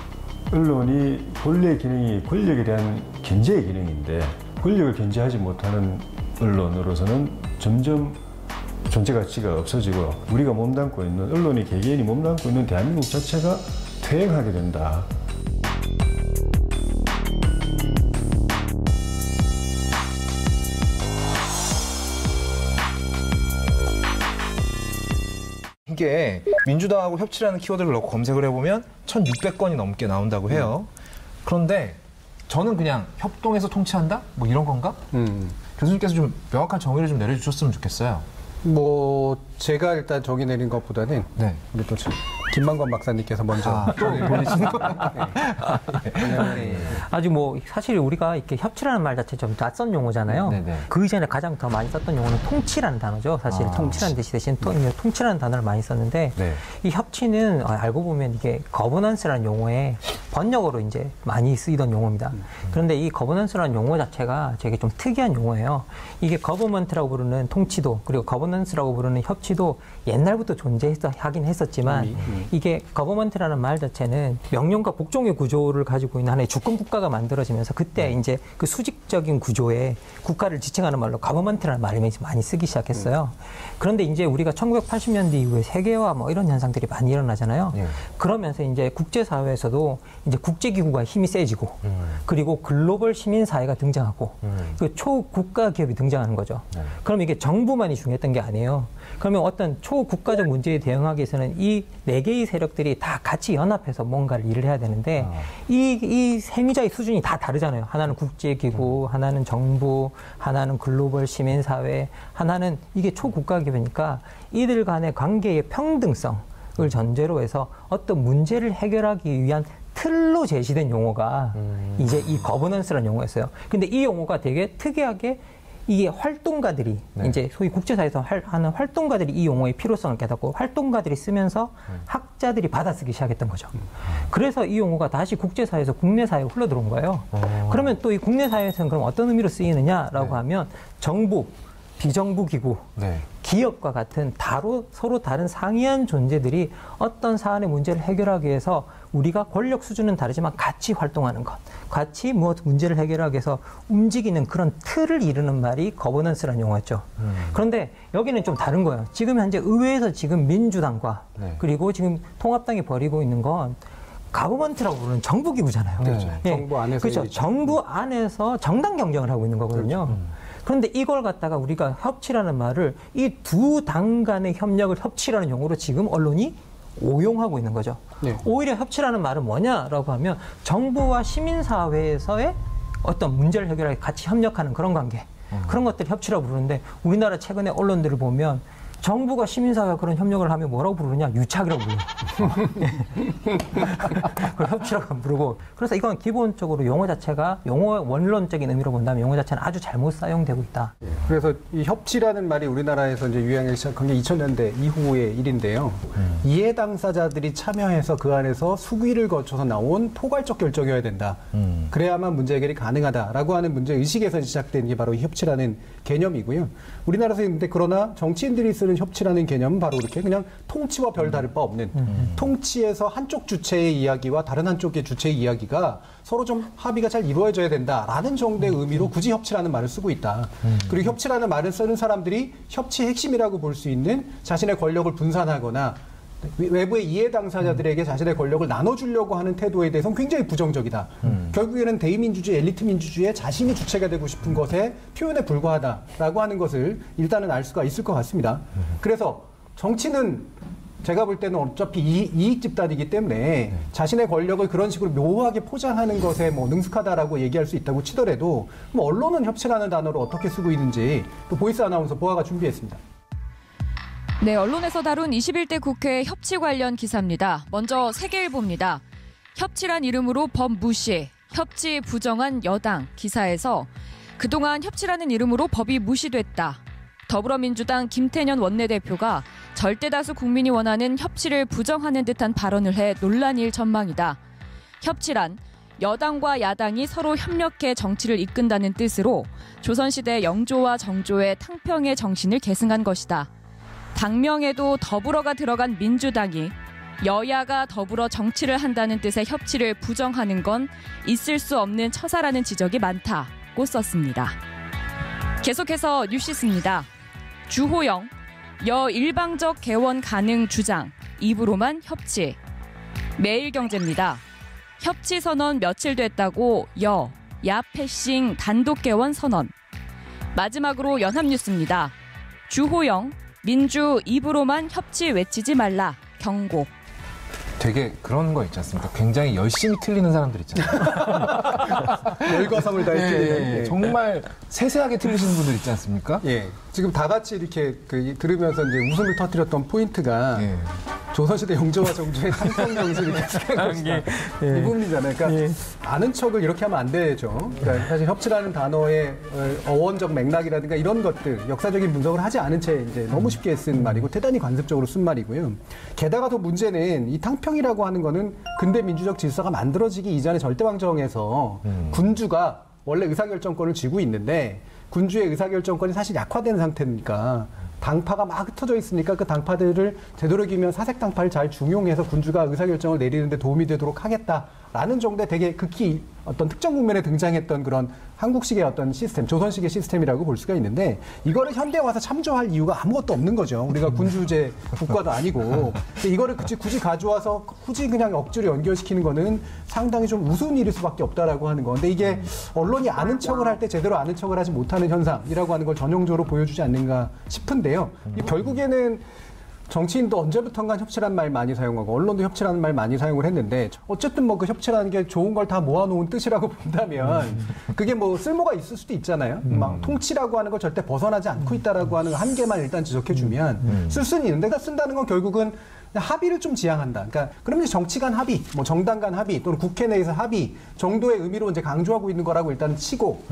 언론이 본래 기능이 권력에 대한 견제의 기능인데, 권력을 견제하지 못하는 언론으로서는 점점 존재 가치가 없어지고, 우리가 몸담고 있는, 언론이 개개인이 몸담고 있는 대한민국 자체가 퇴행하게 된다. 이게 민주당하고 협치라는 키워드를 넣고 검색을 해보면 1,600건이 넘게 나온다고 해요. 그런데 저는 그냥 협동해서 통치한다? 뭐 이런 건가? 교수님께서 좀 명확한 정의를 좀 내려주셨으면 좋겠어요. 뭐 제가 일단 정의 내린 것보다는 우리 또 김만권 박사님께서 먼저 보내시는 아주 뭐 사실 우리가 이렇게 협치라는 말 자체 좀 낯선 용어잖아요. 그 이전에 가장 더 많이 썼던 용어는 통치라는 단어죠. 사실 통치라는 대신 통치라는 단어를 많이 썼는데 이 협치는 알고 보면 이게 거버넌스라는 용어에 번역어로 이제 많이 쓰이던 용어입니다. 그런데 이 거버넌스라는 용어 자체가 되게 좀 특이한 용어예요. 이게 거버먼트라고 부르는 통치도 그리고 거버넌스라고 부르는 협치도 옛날부터 존재하긴 했었지만 이게 거버먼트라는 말 자체는 명령과 복종의 구조를 가지고 있는 하나의 주권 국가가 만들어지면서 그때 이제 그 수직적인 구조에 국가를 지칭하는 말로 거버먼트라는 말을 많이 쓰기 시작했어요. 그런데 이제 우리가 1980년대 이후에 세계화 뭐 이런 현상들이 많이 일어나잖아요. 그러면서 이제 국제사회에서도 이제 국제기구가 힘이 세지고 그리고 글로벌 시민사회가 등장하고 그 초국가 기업이 등장하는 거죠. 그럼 이게 정부만이 중요했던 게 아니에요. 그러면 어떤 초국가적 문제에 대응하기 위해서는 이 네 개의 세력들이 다 같이 연합해서 뭔가를 일을 해야 되는데 이 세미자의 수준이 다 다르잖아요. 하나는 국제기구, 하나는 정부, 하나는 글로벌 시민사회, 하나는 이게 초국가 기업이니까 이들 간의 관계의 평등성을 전제로 해서 어떤 문제를 해결하기 위한 틀로 제시된 용어가 이제 이 거버넌스라는 용어였어요. 근데 이 용어가 되게 특이하게 이게 활동가들이 이제 소위 국제사회에서 하는 활동가들이 이 용어의 필요성을 깨닫고 활동가들이 쓰면서 학자들이 받아쓰기 시작했던 거죠. 그래서 이 용어가 다시 국제사회에서 국내사회에 흘러들어온 거예요. 그러면 또 이 국내사회에서는 그럼 어떤 의미로 쓰이느냐라고 하면 정부, 비정부 기구, 기업과 같은 서로 다른 상이한 존재들이 어떤 사안의 문제를 해결하기 위해서 우리가 권력 수준은 다르지만 같이 활동하는 것, 같이 무엇 문제를 해결하기 위해서 움직이는 그런 틀을 이루는 말이 거버넌스라는 용어였죠. 그런데 여기는 좀 다른 거예요. 지금 현재 의회에서 지금 민주당과 그리고 지금 통합당이 벌이고 있는 건 가버먼트라고 부르는 정부기구잖아요. 정부 안에서 그렇죠. 정부 안에서 정당 경쟁을 하고 있는 거거든요. 그런데 이걸 갖다가 우리가 협치라는 말을 이 두 당 간의 협력을 협치라는 용어로 지금 언론이 오용하고 있는 거죠. 오히려 협치라는 말은 뭐냐라고 하면 정부와 시민사회에서의 어떤 문제를 해결하기 같이 협력하는 그런 관계. 그런 것들 협치라고 부르는데 우리나라 최근에 언론들을 보면 정부가 시민사회와 그런 협력을 하면 뭐라고 부르냐? 유착이라고 불러요. 그걸 협치라고 안 부르고. 그래서 이건 기본적으로 용어 자체가 용어 원론적인 의미로 본다면 용어 자체는 아주 잘못 사용되고 있다. 그래서 이 협치라는 말이 우리나라에서 이제 유행하기 시작한 게 2000년대 이후의 일인데요. 이해 당사자들이 참여해서 그 안에서 수기를 거쳐서 나온 포괄적 결정이어야 된다. 그래야만 문제 해결이 가능하다라고 하는 문제 의식에서 시작된 게 바로 이 협치라는 개념이고요. 우리나라에서 있는데 그러나 정치인들이 쓰는 협치라는 개념은 바로 이렇게 그냥 통치와 별 다를 바 없는 통치에서 한쪽 주체의 이야기와 다른 한쪽의 주체의 이야기가 서로 좀 합의가 잘 이루어져야 된다라는 정도의 의미로 굳이 협치라는 말을 쓰고 있다. 그리고 협치라는 말을 쓰는 사람들이 협치의 핵심이라고 볼 수 있는 자신의 권력을 분산하거나 외부의 이해 당사자들에게 자신의 권력을 나눠주려고 하는 태도에 대해서는 굉장히 부정적이다. 결국에는 대의민주주의, 엘리트 민주주의의 자신이 주체가 되고 싶은 것의 표현에 불과하다라고 하는 것을 일단은 알 수가 있을 것 같습니다. 그래서 정치는 제가 볼 때는 어차피 이익 집단이기 때문에 자신의 권력을 그런 식으로 묘하게 포장하는 것에 뭐 능숙하다라고 얘기할 수 있다고 치더라도 뭐 언론은 협치라는 단어를 어떻게 쓰고 있는지 또 보이스 아나운서 보아가 준비했습니다. 네, 언론에서 다룬 21대 국회 협치 관련 기사입니다. 먼저 세계일보입니다. 협치란 이름으로 법 무시, 협치 부정한 여당 기사에서 그동안 협치라는 이름으로 법이 무시됐다. 더불어민주당 김태년 원내대표가 절대다수 국민이 원하는 협치를 부정하는 듯한 발언을 해 논란일 전망이다. 협치란 여당과 야당이 서로 협력해 정치를 이끈다는 뜻으로 조선시대 영조와 정조의 탕평의 정신을 계승한 것이다. 당명에도 더불어가 들어간 민주당이 여야가 더불어 정치를 한다는 뜻의 협치를 부정하는 건 있을 수 없는 처사라는 지적이 많다고 썼습니다. 계속해서 뉴시스입니다. 주호영, 여일방적 개원 가능 주장, 입으로만 협치. 매일경제입니다. 협치 선언 며칠 됐다고 야 패싱 단독 개원 선언. 마지막으로 연합뉴스입니다. 주호영, 민주 입으로만 협치 외치지 말라, 경고. 되게 그런 거 있지 않습니까? 굉장히 열심히 틀리는 사람들 있잖아요. 열과성을 다했죠. 정말 세세하게 틀리시는 분들 있지 않습니까? 예. 지금 다 같이 이렇게 들으면서 이제 웃음을 터뜨렸던 포인트가 조선시대 영조와 정조의 상평명술 이렇게 생각한 게 이 부분이잖아요. 그러니까 아는 척을 이렇게 하면 안 되죠. 그러니까 사실 협치라는 단어의 어원적 맥락이라든가 이런 것들 역사적인 분석을 하지 않은 채 이제 너무 쉽게 쓴 말이고 대단히 관습적으로 쓴 말이고요. 게다가 더 문제는 이 탕평이라고 하는 거는 근대 민주적 질서가 만들어지기 이전의 절대왕정에서 군주가 원래 의사결정권을 쥐고 있는데 군주의 의사결정권이 사실 약화된 상태니까 당파가 막 흩어져 있으니까 그 당파들을 되도록이면 사색 당파를 잘 중용해서 군주가 의사결정을 내리는데 도움이 되도록 하겠다라는 정도의 되게 극히 어떤 특정 국면에 등장했던 그런 한국식의 어떤 시스템, 조선식의 시스템이라고 볼 수가 있는데 이거를 현대에 와서 참조할 이유가 아무것도 없는 거죠. 우리가 군주제 국가도 아니고 이거를 굳이 가져와서 굳이 그냥 억지로 연결시키는 거는 상당히 좀 우스운 일일 수밖에 없다라고 하는 건데 이게 언론이 아는 척을 할 때 제대로 아는 척을 하지 못하는 현상이라고 하는 걸 전형적으로 보여주지 않는가 싶은데요. 결국에는 정치인도 언제부턴가 협치라는 말 많이 사용하고 언론도 협치라는 말 많이 사용을 했는데 어쨌든 뭐 그 협치라는 게 좋은 걸 다 모아놓은 뜻이라고 본다면 그게 뭐 쓸모가 있을 수도 있잖아요. 막 통치라고 하는 걸 절대 벗어나지 않고 있다라고 하는 한계만 일단 지적해주면 쓸 수는 있는데 쓴다는 건 결국은 합의를 좀 지향한다. 그러니까 그러면 이제 정치 간 합의, 뭐 정당 간 합의 또는 국회 내에서 합의 정도의 의미로 이제 강조하고 있는 거라고 일단 치고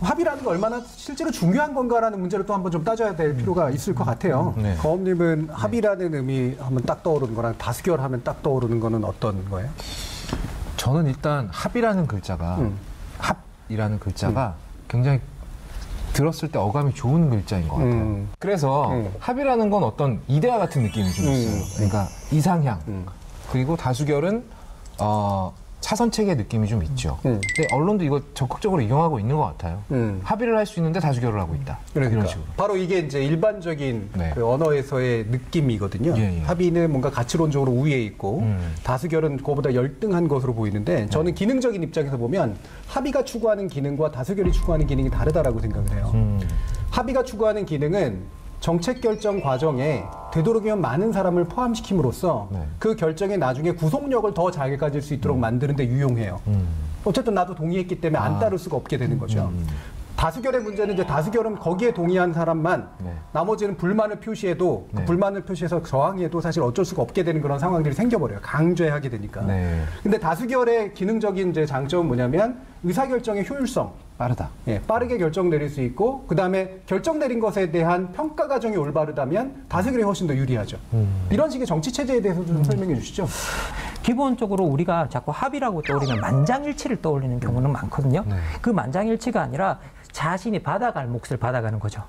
합의라는 게 얼마나 실제로 중요한 건가라는 문제를 또 한번 좀 따져야 될 필요가 있을 것 같아요. 거업님은 합의라는 의미 하면 딱 떠오르는 거랑 다수결 하면 딱 떠오르는 거는 어떤 거예요? 저는 일단 합의라는 글자가 합이라는 글자가 굉장히 들었을 때 어감이 좋은 글자인 것 같아요. 그래서 합의라는 건 어떤 이데아 같은 느낌이 좀 있어요. 그러니까 이상향. 그리고 다수결은 차선책의 느낌이 좀 있죠. 근데 언론도 이거 적극적으로 이용하고 있는 것 같아요. 합의를 할 수 있는데 다수결을 하고 있다. 그러니까. 이런 식으로. 바로 이게 이제 일반적인 그 언어에서의 느낌이거든요. 합의는 뭔가 가치론적으로 우위에 있고 다수결은 그거보다 열등한 것으로 보이는데 저는 기능적인 입장에서 보면 합의가 추구하는 기능과 다수결이 추구하는 기능이 다르다라고 생각을 해요. 합의가 추구하는 기능은 정책 결정 과정에 되도록이면 많은 사람을 포함시킴으로써 그 결정이 나중에 구속력을 더 잘 가질 수 있도록 만드는 데 유용해요. 어쨌든 나도 동의했기 때문에 안 따를 수가 없게 되는 거죠. 다수결의 문제는 이제 다수결은 거기에 동의한 사람만 나머지는 불만을 표시해도 그 불만을 표시해서 저항해도 사실 어쩔 수가 없게 되는 그런 상황들이 생겨버려요. 강제하게 되니까. 근데 다수결의 기능적인 이제 장점은 뭐냐면 의사결정의 효율성. 빠르다. 빠르게 결정 내릴 수 있고 그다음에 결정 내린 것에 대한 평가 과정이 올바르다면 다수결이 훨씬 더 유리하죠. 이런 식의 정치 체제에 대해서 좀 설명해 주시죠. 기본적으로 우리가 자꾸 합의라고 떠올리면 만장일치를 떠올리는 경우는 많거든요. 그 만장일치가 아니라 자신이 받아갈 몫을 받아가는 거죠.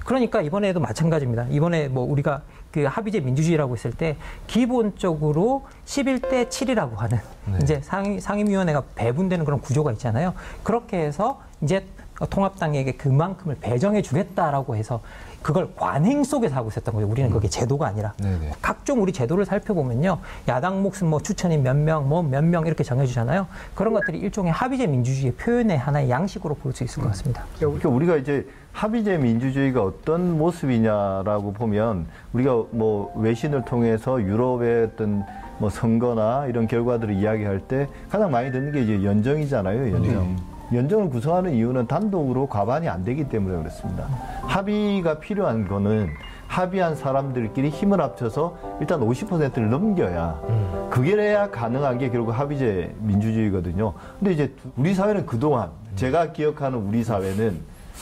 그러니까 이번에도 마찬가지입니다. 이번에 뭐 우리가 그 합의제 민주주의라고 했을 때 기본적으로 11대 7이라고 하는 이제 상임위원회가 배분되는 그런 구조가 있잖아요. 그렇게 해서 이제 통합당에게 그만큼을 배정해 주겠다라고 해서 그걸 관행 속에서 하고 있었던 거죠. 우리는 그게 제도가 아니라. 각종 우리 제도를 살펴보면요. 야당 몫은 뭐 추천인 몇 명, 뭐 몇 명 이렇게 정해주잖아요. 그런 것들이 일종의 합의제 민주주의의 표현의 하나의 양식으로 볼 수 있을 것 같습니다. 그러니까 우리가 이제 합의제 민주주의가 어떤 모습이냐라고 보면 우리가 뭐 외신을 통해서 유럽의 어떤 뭐 선거나 이런 결과들을 이야기할 때 가장 많이 듣는 게 이제 연정이잖아요. 연정. 연정을 구성하는 이유는 단독으로 과반이 안 되기 때문에 그렇습니다. 합의가 필요한 거는 합의한 사람들끼리 힘을 합쳐서 일단 50%를 넘겨야 그게 해야 가능한 게 결국 합의제 민주주의거든요. 근데 이제 우리 사회는 그동안 제가 기억하는 우리 사회는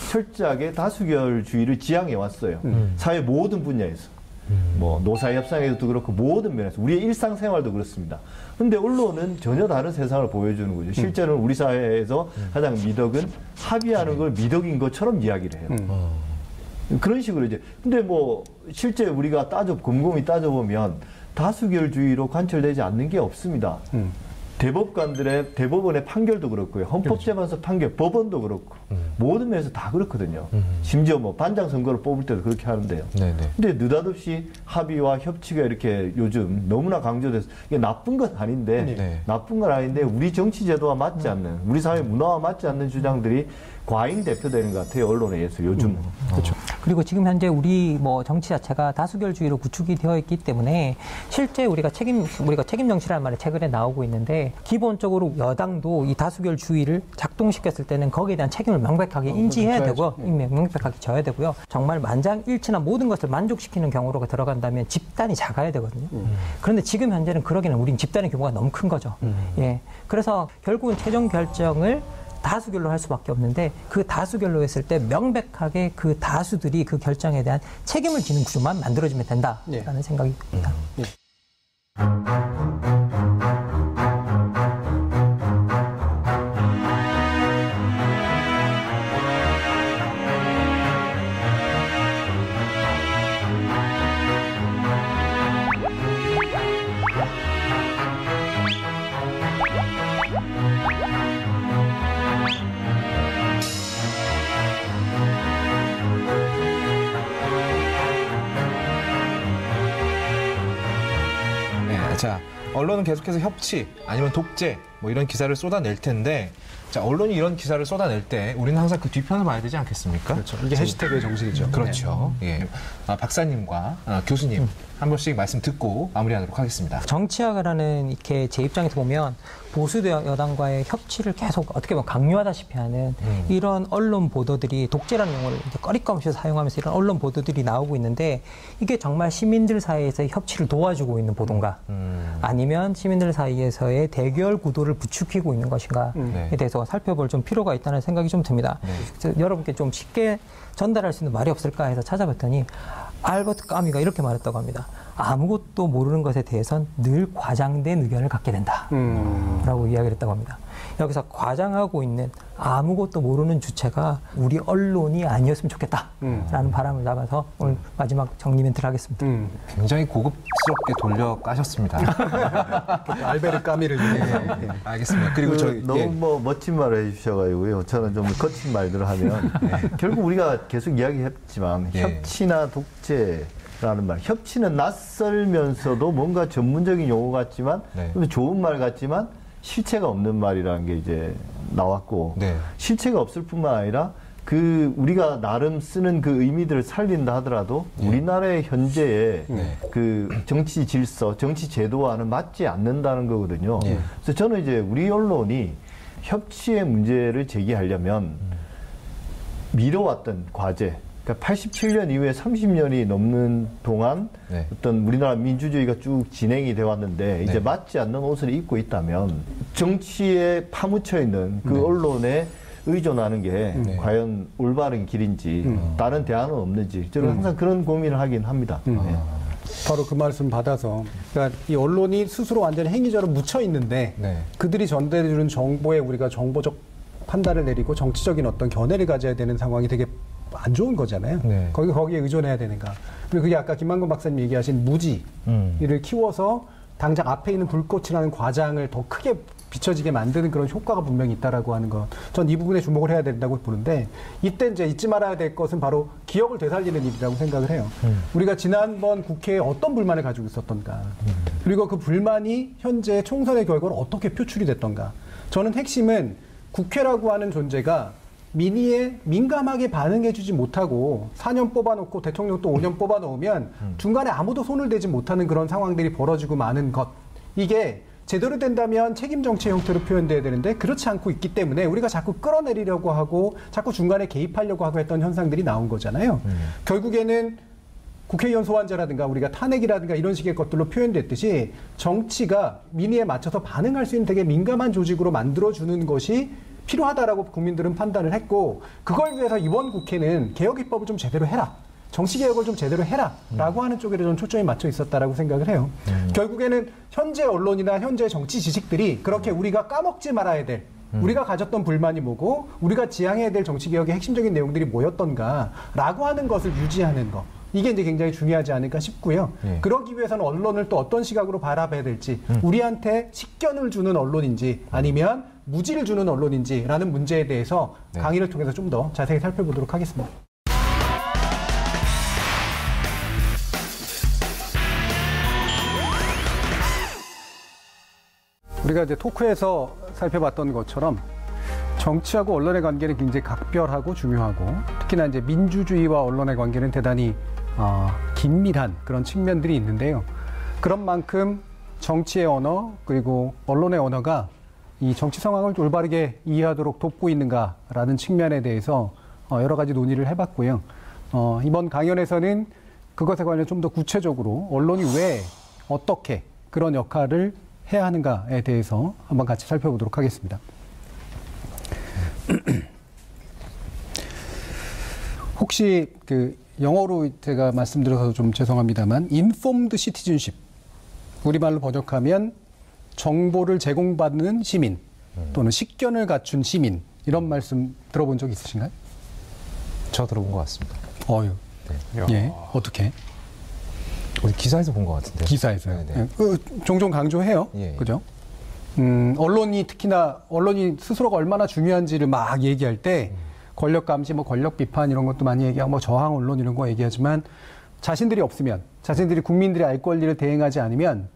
철저하게 다수결주의를 지향해 왔어요. 사회 모든 분야에서. 뭐 노사협상에서도 그렇고 모든 면에서 우리의 일상생활도 그렇습니다. 근데 언론은 전혀 다른 세상을 보여주는 거죠. 실제로는 우리 사회에서 가장 미덕은 합의하는 걸 미덕인 것처럼 이야기를 해요. 그런 식으로 이제 근데 뭐 실제 우리가 곰곰이 따져보면 다수결주의로 관철되지 않는 게 없습니다. 대법원의 판결도 그렇고요. 헌법재판소 판결, 법원도 그렇고 모든 면에서 다 그렇거든요. 심지어 뭐 반장 선거를 뽑을 때도 그렇게 하는데요. 근데 느닷없이 합의와 협치가 이렇게 요즘 너무나 강조돼서 이게 나쁜 건 아닌데 우리 정치 제도와 맞지 않는 우리 사회 문화와 맞지 않는 주장들이 과잉 대표되는 것 같아요. 언론에 의해서 요즘. 그렇죠. 그리고 지금 현재 우리 뭐 정치 자체가 다수결주의로 구축이 되어 있기 때문에 실제 우리가 책임 정치라는 말이 최근에 나오고 있는데 기본적으로 여당도 이 다수결주의를 작동시켰을 때는 거기에 대한 책임을 명백하게 인지해야 되고 명백하게 져야 되고요. 정말 만장일치나 모든 것을 만족시키는 경우로 들어간다면 집단이 작아야 되거든요. 그런데 지금 현재는 그러기는 우린 집단의 규모가 너무 큰 거죠. 예. 그래서 결국은 최종 결정을 다수결로 할 수밖에 없는데 그 다수결로 했을 때 명백하게 그 다수들이 그 결정에 대한 책임을 지는 구조만 만들어지면 된다라는 생각이 듭니다. 자, 언론은 계속해서 협치 아니면 독재 뭐 이런 기사를 쏟아낼 텐데 자, 언론이 이런 기사를 쏟아낼 때 우리는 항상 그 뒤편을 봐야 되지 않겠습니까? 그렇죠. 이게 해시태그의 정신이죠. 그렇죠. 예. 박사님과 교수님 한 번씩 말씀 듣고 마무리하도록 하겠습니다. 정치학이라는 이렇게 제 입장에서 보면 보수 여당과의 협치를 계속 어떻게 보면 강요하다시피 하는 이런 언론 보도들이 독재라는 용어를 이제 꺼리꺼무시 사용하면서 이런 언론 보도들이 나오고 있는데 이게 정말 시민들 사이에서의 협치를 도와주고 있는 보도인가 아니면 시민들 사이에서의 대결 구도를 부추기고 있는 것인가에 대해서 살펴볼 좀 필요가 있다는 생각이 좀 듭니다. 그래서 여러분께 좀 쉽게 전달할 수 있는 말이 없을까 해서 찾아봤더니 알버트 까미가 이렇게 말했다고 합니다. 아무것도 모르는 것에 대해선 늘 과장된 의견을 갖게 된다. 라고 이야기를 했다고 합니다. 여기서 과장하고 있는 아무것도 모르는 주체가 우리 언론이 아니었으면 좋겠다. 라는 바람을 담아서 오늘 마지막 정리 멘트를 하겠습니다. 굉장히 고급스럽게 돌려 까셨습니다. 알베르 까미를. 알겠습니다. 그리고 너무 뭐 멋진 말을 해주셔가지고요. 저는 좀 거친 말들을 하면 결국 우리가 계속 이야기했지만 협치나 독재라는 말. 협치는 낯설면서도 뭔가 전문적인 용어 같지만 좋은 말 같지만 실체가 없는 말이라는 게 이제 나왔고 실체가 없을 뿐만 아니라 그 우리가 나름 쓰는 그 의미들을 살린다 하더라도 우리나라의 현재의 그 정치 질서, 정치 제도와는 맞지 않는다는 거거든요. 그래서 저는 이제 우리 언론이 협치의 문제를 제기하려면 미뤄왔던 과제, 그러니까 87년 이후에 30년이 넘는 동안 어떤 우리나라 민주주의가 쭉 진행이 되어 왔는데 이제 맞지 않는 옷을 입고 있다면 정치에 파묻혀 있는 그 언론에 의존하는 게 과연 올바른 길인지 다른 대안은 없는지 저는 항상 그런 고민을 하긴 합니다. 바로 그 말씀 받아서 그러니까 이 언론이 스스로 완전히 행위자로 묻혀 있는데 그들이 전달해주는 정보에 우리가 정보적 판단을 내리고 정치적인 어떤 견해를 가져야 되는 상황이 되게 안 좋은 거잖아요. 거기에 의존해야 되는가. 그리고 그게 아까 김만근 박사님 얘기하신 무지를 키워서 당장 앞에 있는 불꽃이라는 과장을 더 크게 비춰지게 만드는 그런 효과가 분명히 있다라고 하는 것. 전 이 부분에 주목을 해야 된다고 보는데 이때 이제 잊지 말아야 될 것은 바로 기억을 되살리는 일이라고 생각을 해요. 우리가 지난번 국회에 어떤 불만을 가지고 있었던가. 그리고 그 불만이 현재 총선의 결과로 어떻게 표출이 됐던가. 저는 핵심은 국회라고 하는 존재가 민의에 민감하게 반응해주지 못하고 4년 뽑아놓고 대통령 또 5년 뽑아놓으면 중간에 아무도 손을 대지 못하는 그런 상황들이 벌어지고 마는 것. 이게 제대로 된다면 책임 정치의 형태로 표현돼야 되는데 그렇지 않고 있기 때문에 우리가 자꾸 끌어내리려고 하고 자꾸 중간에 개입하려고 하고 했던 현상들이 나온 거잖아요. 결국에는 국회의원 소환제라든가 우리가 탄핵이라든가 이런 식의 것들로 표현됐듯이 정치가 민의에 맞춰서 반응할 수 있는 되게 민감한 조직으로 만들어주는 것이 필요하다라고 국민들은 판단을 했고 그걸 위해서 이번 국회는 개혁 입법을 좀 제대로 해라. 정치개혁을 좀 제대로 해라라고 하는 쪽에 좀 초점이 맞춰 있었다라고 생각을 해요. 결국에는 현재 언론이나 현재 정치 지식들이 그렇게 우리가 까먹지 말아야 될 우리가 가졌던 불만이 뭐고 우리가 지향해야 될 정치개혁의 핵심적인 내용들이 뭐였던가라고 하는 것을 유지하는 것. 이게 이제 굉장히 중요하지 않을까 싶고요. 그러기 위해서는 언론을 또 어떤 시각으로 바라봐야 될지 우리한테 식견을 주는 언론인지 아니면 무지를 주는 언론인지라는 문제에 대해서 강의를 통해서 좀 더 자세히 살펴보도록 하겠습니다. 우리가 이제 토크에서 살펴봤던 것처럼 정치하고 언론의 관계는 굉장히 각별하고 중요하고 특히나 이제 민주주의와 언론의 관계는 대단히 긴밀한 그런 측면들이 있는데요. 그런 만큼 정치의 언어 그리고 언론의 언어가 이 정치 상황을 올바르게 이해하도록 돕고 있는가라는 측면에 대해서 여러 가지 논의를 해봤고요. 이번 강연에서는 그것에 관련 좀 더 구체적으로 언론이 왜 어떻게 그런 역할을 해야 하는가에 대해서 한번 같이 살펴보도록 하겠습니다. 혹시 그 영어로 제가 말씀드려서 좀 죄송합니다만 informed citizenship 우리말로 번역하면 정보를 제공받는 시민 또는 식견을 갖춘 시민 이런 말씀 들어본 적 있으신가요? 저 들어본 것 같습니다. 네. 예, 어떻게? 우리 기사에서 본 것 같은데. 기사에서요. 네. 종종 강조해요. 예. 그죠? 언론이 특히나 언론이 스스로가 얼마나 중요한지를 막 얘기할 때 권력 감시, 뭐 권력 비판 이런 것도 많이 얘기하고 뭐 저항 언론 이런 거 얘기하지만 자신들이 없으면 자신들이 국민들의 알 권리를 대행하지 않으면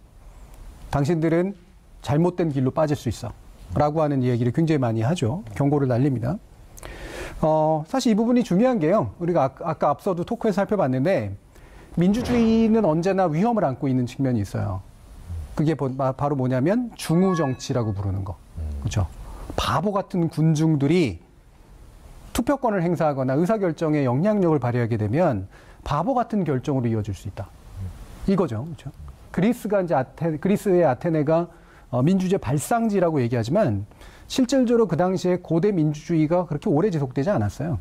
당신들은 잘못된 길로 빠질 수 있어. 라고 하는 얘기를 굉장히 많이 하죠. 경고를 날립니다. 사실 이 부분이 중요한 게요. 우리가 아까 앞서도 토크에서 살펴봤는데 민주주의는 언제나 위험을 안고 있는 측면이 있어요. 그게 바로 뭐냐면 중우 정치라고 부르는 거. 그렇죠? 바보 같은 군중들이 투표권을 행사하거나 의사결정에 영향력을 발휘하게 되면 바보 같은 결정으로 이어질 수 있다. 이거죠. 그렇죠? 그리스가 이제 그리스의 아테네가 민주주의 발상지라고 얘기하지만 실질적으로 그 당시에 고대 민주주의가 그렇게 오래 지속되지 않았어요.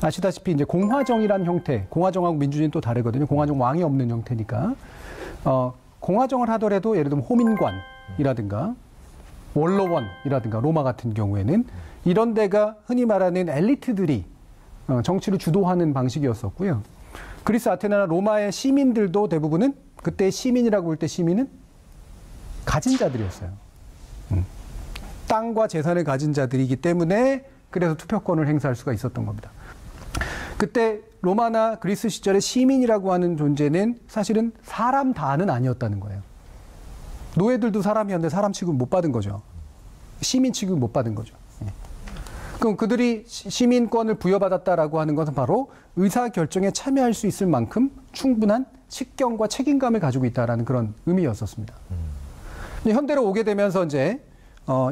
아시다시피 이제 공화정이란 형태, 공화정하고 민주주의는 또 다르거든요. 공화정 왕이 없는 형태니까. 공화정을 하더라도 예를 들면 호민관이라든가 원로원이라든가 로마 같은 경우에는 이런 데가 흔히 말하는 엘리트들이 정치를 주도하는 방식이었었고요. 그리스 아테네나 로마의 시민들도 대부분은 그때 시민이라고 볼 때 시민은 가진 자들이었어요. 땅과 재산을 가진 자들이기 때문에 그래서 투표권을 행사할 수가 있었던 겁니다. 그때 로마나 그리스 시절에 시민이라고 하는 존재는 사실은 사람 다는 아니었다는 거예요. 노예들도 사람이었는데 사람 취급 못 받은 거죠. 시민 취급 못 받은 거죠. 그럼 그들이 시민권을 부여받았다라고 하는 것은 바로 의사결정에 참여할 수 있을 만큼 충분한 식견과 책임감을 가지고 있다라는 그런 의미였었습니다. 현대로 오게 되면서 이제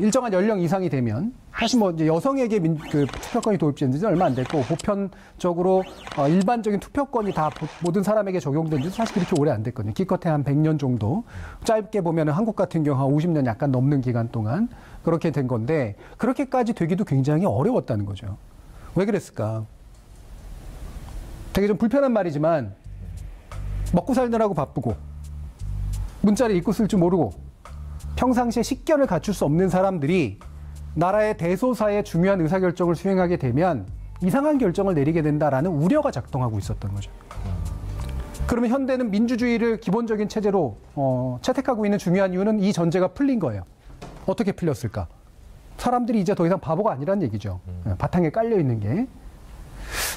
일정한 연령 이상이 되면 사실 뭐 이제 여성에게 투표권이 도입된 지 얼마 안 됐고 보편적으로 일반적인 투표권이 다 모든 사람에게 적용된 지 사실 그렇게 오래 안 됐거든요. 기껏해 한 100년 정도, 짧게 보면 한국 같은 경우 한 50년 약간 넘는 기간 동안 그렇게 된 건데 그렇게까지 되기도 굉장히 어려웠다는 거죠. 왜 그랬을까? 되게 좀 불편한 말이지만 먹고 살느라고 바쁘고 문자를 읽고 쓸 줄 모르고 평상시에 식견을 갖출 수 없는 사람들이 나라의 대소사의 중요한 의사결정을 수행하게 되면 이상한 결정을 내리게 된다라는 우려가 작동하고 있었던 거죠. 그러면 현대는 민주주의를 기본적인 체제로 채택하고 있는 중요한 이유는 이 전제가 풀린 거예요. 어떻게 풀렸을까? 사람들이 이제 더 이상 바보가 아니라는 얘기죠. 바탕에 깔려 있는 게.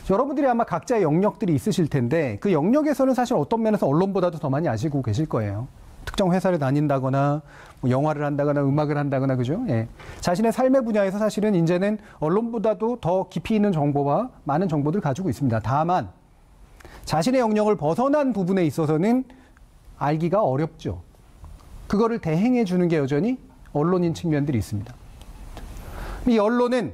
여러분들이 아마 각자의 영역들이 있으실 텐데 그 영역에서는 사실 어떤 면에서 언론보다도 더 많이 아시고 계실 거예요. 특정 회사를 다닌다거나 뭐 영화를 한다거나 음악을 한다거나 그죠? 예. 자신의 삶의 분야에서 사실은 이제는 언론보다도 더 깊이 있는 정보와 많은 정보들을 가지고 있습니다. 다만 자신의 영역을 벗어난 부분에 있어서는 알기가 어렵죠. 그거를 대행해 주는 게 여전히 언론인 측면들이 있습니다. 이 언론은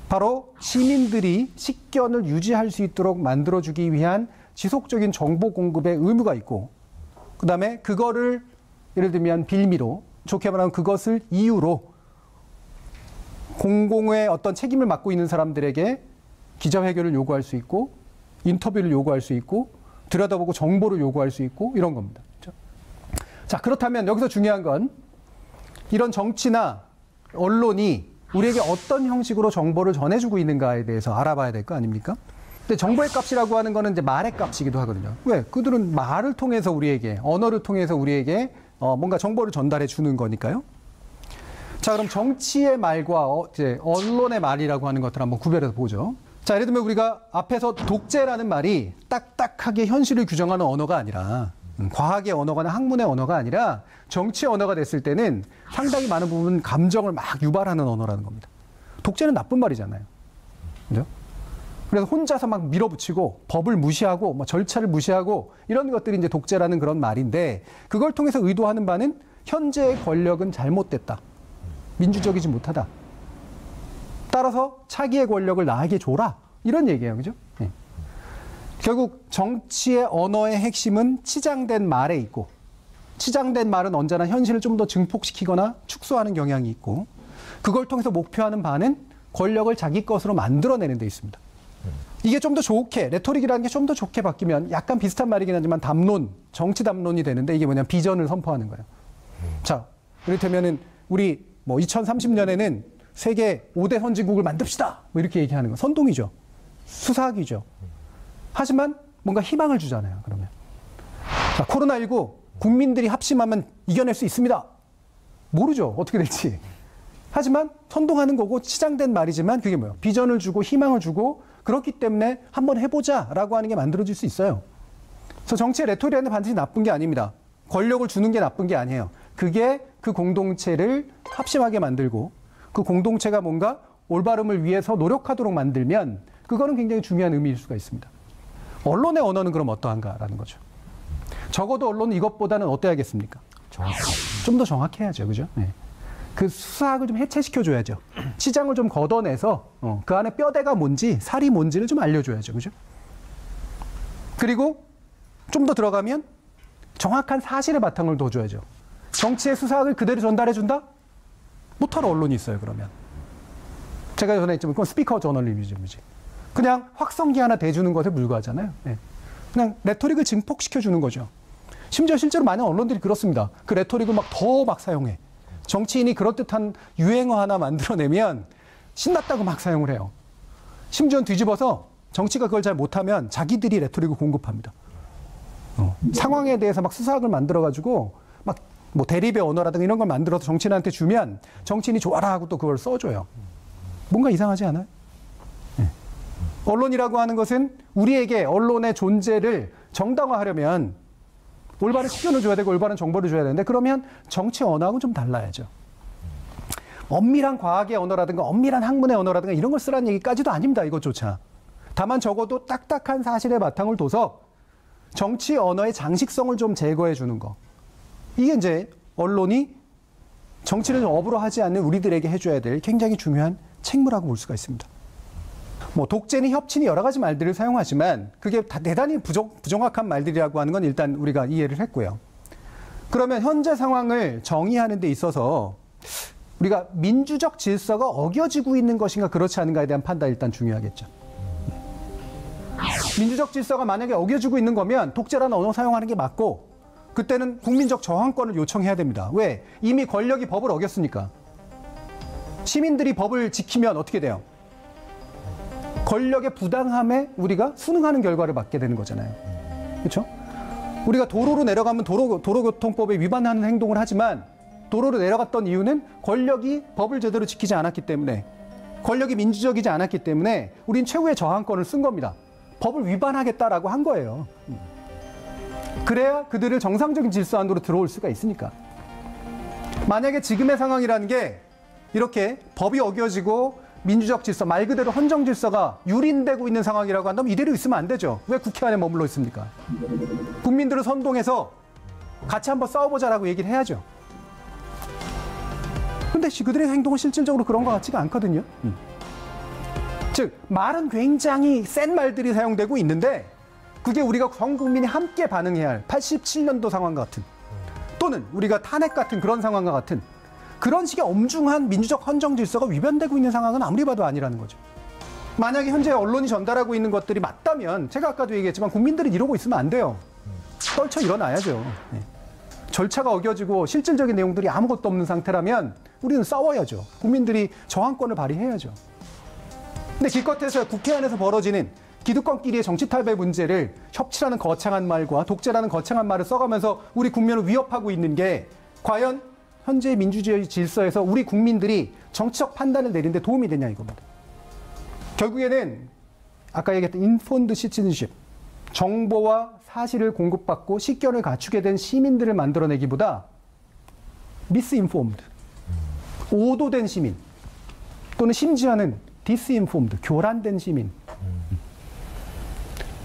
바로 시민들이 식견을 유지할 수 있도록 만들어주기 위한 지속적인 정보 공급의 의무가 있고 그 다음에 그거를 예를 들면 빌미로 좋게 말하면 그것을 이유로 공공의 어떤 책임을 맡고 있는 사람들에게 기자회견을 요구할 수 있고 인터뷰를 요구할 수 있고 들여다보고 정보를 요구할 수 있고 이런 겁니다. 그렇죠? 자, 그렇다면 여기서 중요한 건 이런 정치나 언론이 우리에게 어떤 형식으로 정보를 전해주고 있는가에 대해서 알아봐야 될 거 아닙니까? 근데 정보의 값이라고 하는 거는 이제 말의 값이기도 하거든요. 왜? 그들은 말을 통해서 우리에게, 언어를 통해서 우리에게 뭔가 정보를 전달해 주는 거니까요. 자, 그럼 정치의 말과 이제 언론의 말이라고 하는 것들을 한번 구별해서 보죠. 자, 예를 들면 우리가 앞에서 독재라는 말이 딱딱하게 현실을 규정하는 언어가 아니라 과학의 언어거나 학문의 언어가 아니라 정치의 언어가 됐을 때는 상당히 많은 부분 감정을 막 유발하는 언어라는 겁니다. 독재는 나쁜 말이잖아요. 그죠? 그래서 혼자서 막 밀어붙이고 법을 무시하고 뭐 절차를 무시하고 이런 것들이 이제 독재라는 그런 말인데 그걸 통해서 의도하는 바는 현재의 권력은 잘못됐다. 민주적이지 못하다. 따라서 차기의 권력을 나에게 줘라. 이런 얘기예요. 그죠? 네. 결국 정치의 언어의 핵심은 치장된 말에 있고 치장된 말은 언제나 현실을 좀 더 증폭시키거나 축소하는 경향이 있고 그걸 통해서 목표하는 바는 권력을 자기 것으로 만들어내는 데 있습니다. 이게 좀 더 좋게 레토릭이라는 게 좀 더 좋게 바뀌면 약간 비슷한 말이긴 하지만 담론, 정치 담론이 되는데 이게 뭐냐면 비전을 선포하는 거예요. 자, 이를테면은 우리 뭐 2030년에는 세계 5대 선진국을 만듭시다. 뭐 이렇게 얘기하는 거 선동이죠. 수사학이죠. 하지만 뭔가 희망을 주잖아요. 그러면 자, 코로나19 국민들이 합심하면 이겨낼 수 있습니다. 모르죠. 어떻게 될지. 하지만 선동하는 거고 치장된 말이지만 그게 뭐예요? 비전을 주고 희망을 주고 그렇기 때문에 한번 해보자라고 하는 게 만들어질 수 있어요. 그래서 정치의 레토릭은 반드시 나쁜 게 아닙니다. 권력을 주는 게 나쁜 게 아니에요. 그게 그 공동체를 합심하게 만들고 그 공동체가 뭔가 올바름을 위해서 노력하도록 만들면 그거는 굉장히 중요한 의미일 수가 있습니다. 언론의 언어는 그럼 어떠한가라는 거죠. 적어도 언론은 이것보다는 어때야겠습니까? 좀 더 정확해야죠. 그죠? 네. 그 수사학을 좀 해체시켜줘야죠. 치장을 좀 걷어내서 그 안에 뼈대가 뭔지 살이 뭔지를 좀 알려줘야죠. 그죠? 그리고 좀 더 들어가면 정확한 사실의 바탕을 둬줘야죠. 정치의 수사학을 그대로 전달해준다? 못할 언론이 있어요. 그러면 제가 전에 했지만 그건 스피커 저널리즘이지. 그냥 확성기 하나 대주는 것에 불과하잖아요. 네. 그냥 레토릭을 증폭시켜주는 거죠. 심지어 실제로 많은 언론들이 그렇습니다. 그 레토릭을 막 더 막 사용해. 정치인이 그럴듯한 유행어 하나 만들어내면 신났다고 막 사용을 해요. 심지어 뒤집어서 정치가 그걸 잘 못하면 자기들이 레토릭을 공급합니다. 상황에 대해서 막 수사학을 만들어가지고 막 뭐 대립의 언어라든가 이런 걸 만들어서 정치인한테 주면 정치인이 좋아라 하고 또 그걸 써줘요. 뭔가 이상하지 않아요? 네. 언론이라고 하는 것은 우리에게 언론의 존재를 정당화하려면 올바른 시견을 줘야 되고 올바른 정보를 줘야 되는데 그러면 정치 언어하고는 좀 달라야죠. 엄밀한 과학의 언어라든가 엄밀한 학문의 언어라든가 이런 걸 쓰라는 얘기까지도 아닙니다. 이것조차. 다만 적어도 딱딱한 사실의 바탕을 둬서 정치 언어의 장식성을 좀 제거해 주는 거. 이게 이제 언론이 정치를 업으로 하지 않는 우리들에게 해줘야 될 굉장히 중요한 책무라고 볼 수가 있습니다. 뭐 독재니 협치니 여러 가지 말들을 사용하지만 그게 다 대단히 부정확한 말들이라고 하는 건 일단 우리가 이해를 했고요. 그러면 현재 상황을 정의하는 데 있어서 우리가 민주적 질서가 어겨지고 있는 것인가 그렇지 않은가에 대한 판단이 일단 중요하겠죠. 민주적 질서가 만약에 어겨지고 있는 거면 독재라는 언어 사용하는 게 맞고 그때는 국민적 저항권을 요청해야 됩니다. 왜? 이미 권력이 법을 어겼으니까. 시민들이 법을 지키면 어떻게 돼요? 권력의 부당함에 우리가 순응하는 결과를 맞게 되는 거잖아요. 그렇죠? 우리가 도로로 내려가면 도로교통법에 위반하는 행동을 하지만 도로로 내려갔던 이유는 권력이 법을 제대로 지키지 않았기 때문에 권력이 민주적이지 않았기 때문에 우린 최후의 저항권을 쓴 겁니다. 법을 위반하겠다라고 한 거예요. 그래야 그들을 정상적인 질서 안으로 들어올 수가 있으니까. 만약에 지금의 상황이라는 게 이렇게 법이 어겨지고 민주적 질서, 말 그대로 헌정 질서가 유린되고 있는 상황이라고 한다면 이대로 있으면 안 되죠. 왜 국회 안에 머물러 있습니까? 국민들을 선동해서 같이 한번 싸워보자라고 얘기를 해야죠. 근데 그들의 행동은 실질적으로 그런 것 같지가 않거든요. 즉 말은 굉장히 센 말들이 사용되고 있는데 그게 우리가 전 국민이 함께 반응해야 할 87년도 상황과 같은 또는 우리가 탄핵 같은 그런 상황과 같은 그런 식의 엄중한 민주적 헌정 질서가 위반되고 있는 상황은 아무리 봐도 아니라는 거죠. 만약에 현재 언론이 전달하고 있는 것들이 맞다면 제가 아까도 얘기했지만 국민들은 이러고 있으면 안 돼요. 떨쳐 일어나야죠. 네. 절차가 어겨지고 실질적인 내용들이 아무것도 없는 상태라면 우리는 싸워야죠. 국민들이 저항권을 발휘해야죠. 근데 기껏해서 국회 안에서 벌어지는 기득권끼리의 정치 탈배 문제를 협치라는 거창한 말과 독재라는 거창한 말을 써가면서 우리 국민을 위협하고 있는 게 과연 현재의 민주주의 질서에서 우리 국민들이 정치적 판단을 내리는데 도움이 되냐 이겁니다. 결국에는 아까 얘기했던 인포드 시티즌십, 정보와 사실을 공급받고 식견을 갖추게 된 시민들을 만들어내기보다 미스인포음드, 오도된 시민 또는 심지어는 디스인포음드, 교란된 시민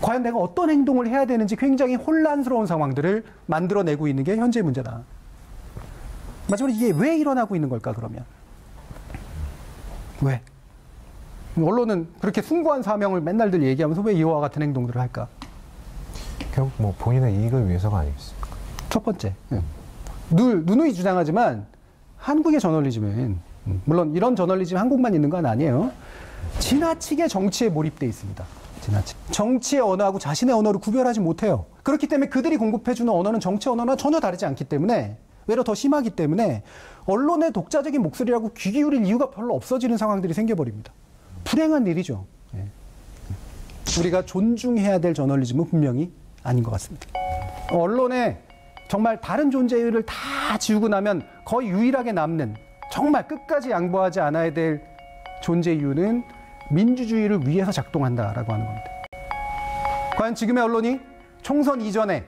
과연 내가 어떤 행동을 해야 되는지 굉장히 혼란스러운 상황들을 만들어내고 있는 게 현재의 문제다. 마지막으로 이게 왜 일어나고 있는 걸까, 그러면? 왜? 언론은 그렇게 숭고한 사명을 맨날들 얘기하면서 왜 이와 같은 행동들을 할까? 결국 뭐 본인의 이익을 위해서가 아니겠습니까? 첫 번째. 누누이 주장하지만 한국의 저널리즘은, 물론 이런 저널리즘 한국만 있는 건 아니에요. 지나치게 정치에 몰입돼 있습니다. 정치의 언어하고 자신의 언어를 구별하지 못해요. 그렇기 때문에 그들이 공급해주는 언어는 정치의 언어나 전혀 다르지 않기 때문에, 외려 더 심하기 때문에 언론의 독자적인 목소리라고 귀 기울일 이유가 별로 없어지는 상황들이 생겨버립니다. 불행한 일이죠. 우리가 존중해야 될 저널리즘은 분명히 아닌 것 같습니다. 언론에 정말 다른 존재를 다 지우고 나면 거의 유일하게 남는, 정말 끝까지 양보하지 않아야 될 존재 이유는 민주주의를 위해서 작동한다라고 하는 겁니다. 과연 지금의 언론이 총선 이전에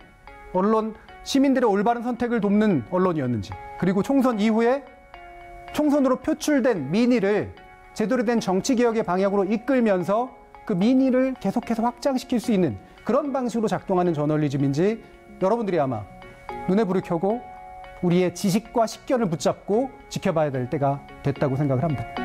시민들의 올바른 선택을 돕는 언론이었는지, 그리고 총선 이후에 총선으로 표출된 민의를 제대로 된 정치개혁의 방향으로 이끌면서 그 민의를 계속해서 확장시킬 수 있는 그런 방식으로 작동하는 저널리즘인지 여러분들이 아마 눈에 불을 켜고 우리의 지식과 식견을 붙잡고 지켜봐야 될 때가 됐다고 생각을 합니다.